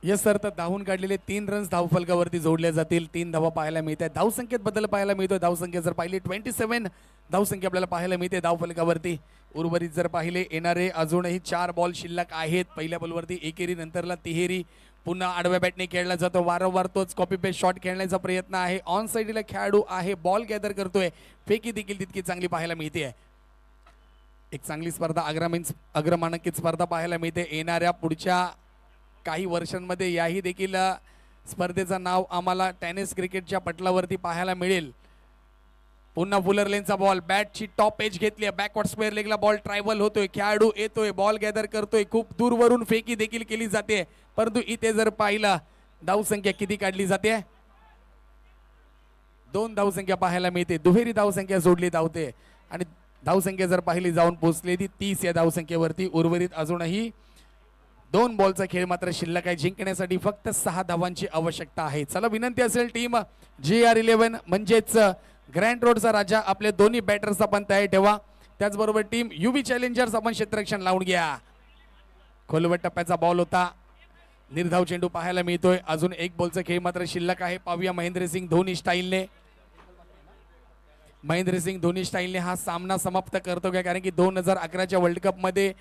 [SPEAKER 1] येस सर, तर धावून काढलेले 3 रन्स धावफलकावरती जोडले जातील. 3 धावा पाहायला मिळत आहेत. धावसंख्येत बदल पाहायला मिळतोय. धावसंख्या जर पाहिली 27 धावसंख्या आपल्याला पाहायला मिळते धावफलकावरती. उर्वरित जर पाहिले येणारे अजूनही 4 बॉल शिल्लक आहेत. पहिल्या बॉलवरती एकेरी, नंतरला तिहेरी. पुन्हा आडव्या बॅटने खेळला जातो. वारंवार तोच कॉपी पेस्ट शॉट खेळण्याचा प्रयत्न आहे. ऑन साइडला खेळाडू आहे, बॉल गॅदर करतोय. फेकी देखील तितकी चांगली पाहायला मिळते. एक चांगली स्पर्धा, अग्रमानांकित स्पर्धा पाहायला मिळते. येणाऱ्या पुढच्या काही वर्षांमध्ये याही देखील स्पर्धेचं नाव आम्हाला टेनिस क्रिकेटच्या पटलावरती पाहायला मिळेल. पुन्हा फुलर लेनचा बॉल, बॅटची टॉप एज घेतली आहे. बॅकवर्ड स्क्वेअर लेगला बॉल ट्रायव्हल होतोय. खेळाडू येतोय, बॉल गॅदर करतोय. खूप दूरवरून फेकी देखील केली जाते. परंतु इथे जर पाहिलं धावसंख्या किती काढली जाते, 2 धावसंख्या पाहायला मिळते. दुहेरी धावसंख्या जोडली धावते आणि धावसंख्या जर पाहिली जाऊन पोहोचली ती 30 या धावसंख्येवरती. उर्वरित अजूनही 2 बॉलचा खेळ मात्र शिल्लक आहे. जिंकण्यासाठी फक्त 6 धावांची आवश्यकता आहे. चला, विनंती असेल टीम GR11 म्हणजेच ग्रँड रोडचा राजा आपले दोन्ही बॅटर्स आपण तयार ठेवा. त्याचबरोबर टीम UV चॅलेंजर्स आपण क्षेत्ररक्षण लावून घ्या. खोलवट टप्प्याचा बॉल होता. निर्धाव चेंडू पाहायला मिळतोय. अजून 1 बॉलचा खेळ मात्र शिल्लक आहे. पाहूया महेंद्रसिंग धोनी स्टाईलने. महेंद्रसिंग धोनी स्टाईलने हा सामना समाप्त करतो का, कारण की 2011च्या वर्ल्ड कप मध्ये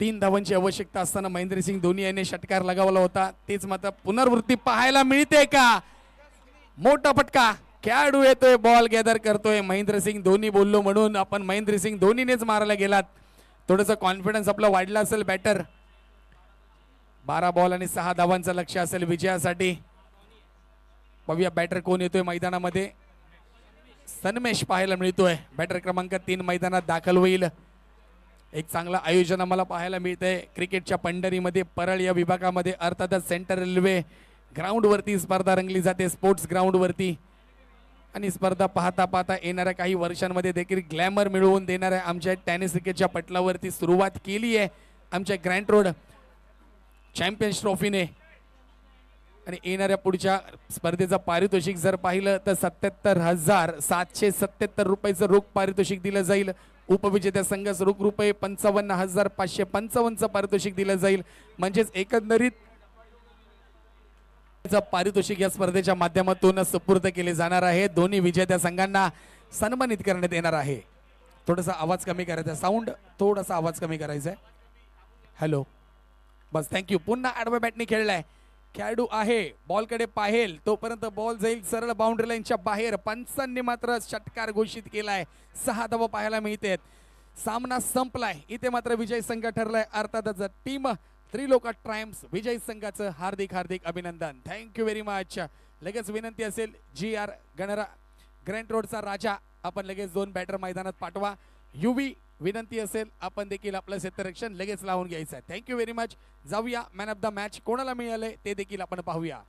[SPEAKER 1] 3 धावांची आवश्यकता असताना महेंद्रसिंग धोनी याने षटकार लगावला होता. तेच मात्र पुनर्वृत्ती पाहायला मिळते का. मोठा फटका, खेळाडू येतोय, बॉल गॅदर करतोय. महेंद्रसिंग धोनी बोललो म्हणून आपण महेंद्रसिंग धोनीनेच मारायला गेलात. थोडंसं कॉन्फिडन्स आपला वाढला असेल. बॅटर 12 बॉल आणि 6 धावांचं लक्ष असेल विजयासाठी. बघूया बॅटर कोण येतोय मैदानामध्ये. सन्मेश पाहायला मिळतोय. बॅटर क्रमांक 3 मैदानात दाखल होईल. एक चांगला आयोजन आम्हाला पाहायला मिळतंय क्रिकेटच्या पंढरीमध्ये, परळ या विभागामध्ये. अर्थातच सेंटर रेल्वे ग्राउंड वरती स्पर्धा रंगली जाते, स्पोर्ट्स ग्राउंड वरती. आणि स्पर्धा पाहता पाहता येणाऱ्या काही वर्षांमध्ये देखील ग्लॅमर मिळवून देणाऱ्या आमच्या टेनिस क्रिकेटच्या पटलावरती सुरुवात केली आहे आमच्या ग्रँड रोड चॅम्पियन्स ट्रॉफीने. आणि येणाऱ्या पुढच्या स्पर्धेचं पारितोषिक जर पाहिलं तर 77,777 रुपयाचं रोख पारितोषिक दिलं जाईल. उपविजेत्या संघास रोख रुपये 55,555चं पारितोषिक दिलं जाईल. म्हणजेच एकंदरीत पारितोषिक या स्पर्धेच्या माध्यमातून सुपूर्द केले जाणार आहे. दोन्ही विजेत्या संघांना सन्मानित करण्यात येणार आहे. थोडासा आवाज कमी करायचा, साऊंड थोडासा आवाज कमी करायचा आहे. हॅलो, बस, थँक्यू. पुन्हा आडव्या बॅटने खेळलाय. खेळाडू आहे, बॉलकडे पाहेल तोपर्यंत बॉल जाईल सरळ बाउंड्री लाईनच्या बाहेर. पंचांनी मात्र षटकार घोषित केलाय. 6 धावा पाहायला मिळतात. सामना संपलाय. इथे मात्र विजय संघ ठरलाय. अर्थातच टीम त्रिलोका ट्रायम्स विजय संघाचं हार्दिक हार्दिक अभिनंदन. Thank you very much. लगेच विनंती असेल GR ग्रँड रोडचा राजा आपण लगेच 2 बॅटर मैदानात पाठवा. UV विनंती असेल आपण देखील आपलं क्षेत्ररक्षण लगेच लावून घ्यायचं आहे. Thank you very much. जाऊया मॅन ऑफ द मॅच कोणाला मिळाले ते देखील आपण पाहूया.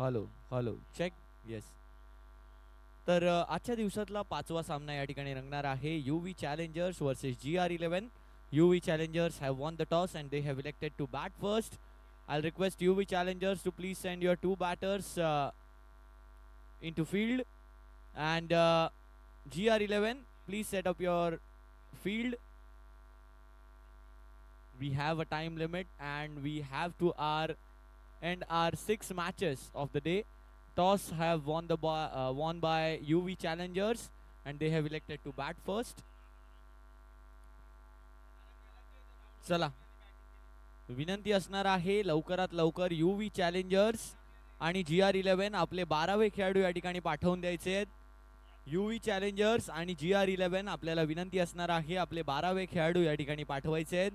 [SPEAKER 2] Hello hello check yes. तर आजच्या दिवसातला 5वा सामना या ठिकाणी रंगणार आहे UV challengers versus GR11. UV challengers have won the toss and they have elected to bat first. I'll request UV challengers to please send your 2 batters into field, and GR11 please set up your field. We have a time limit and we have to end our 6 matches of the day. Toss have won by UV challengers and they have elected to bat first. चला, विनंती असणार आहे लवकरात लवकर UV चॅलेंजर्स आणि GR11 आपले 12वे खेळाडू या ठिकाणी पाठवून द्यायचे आहेत. UV चॅलेंजर्स आणि GR11 आपल्याला विनंती असणार आहे आपले 12वे खेळाडू या ठिकाणी पाठवायचे आहेत.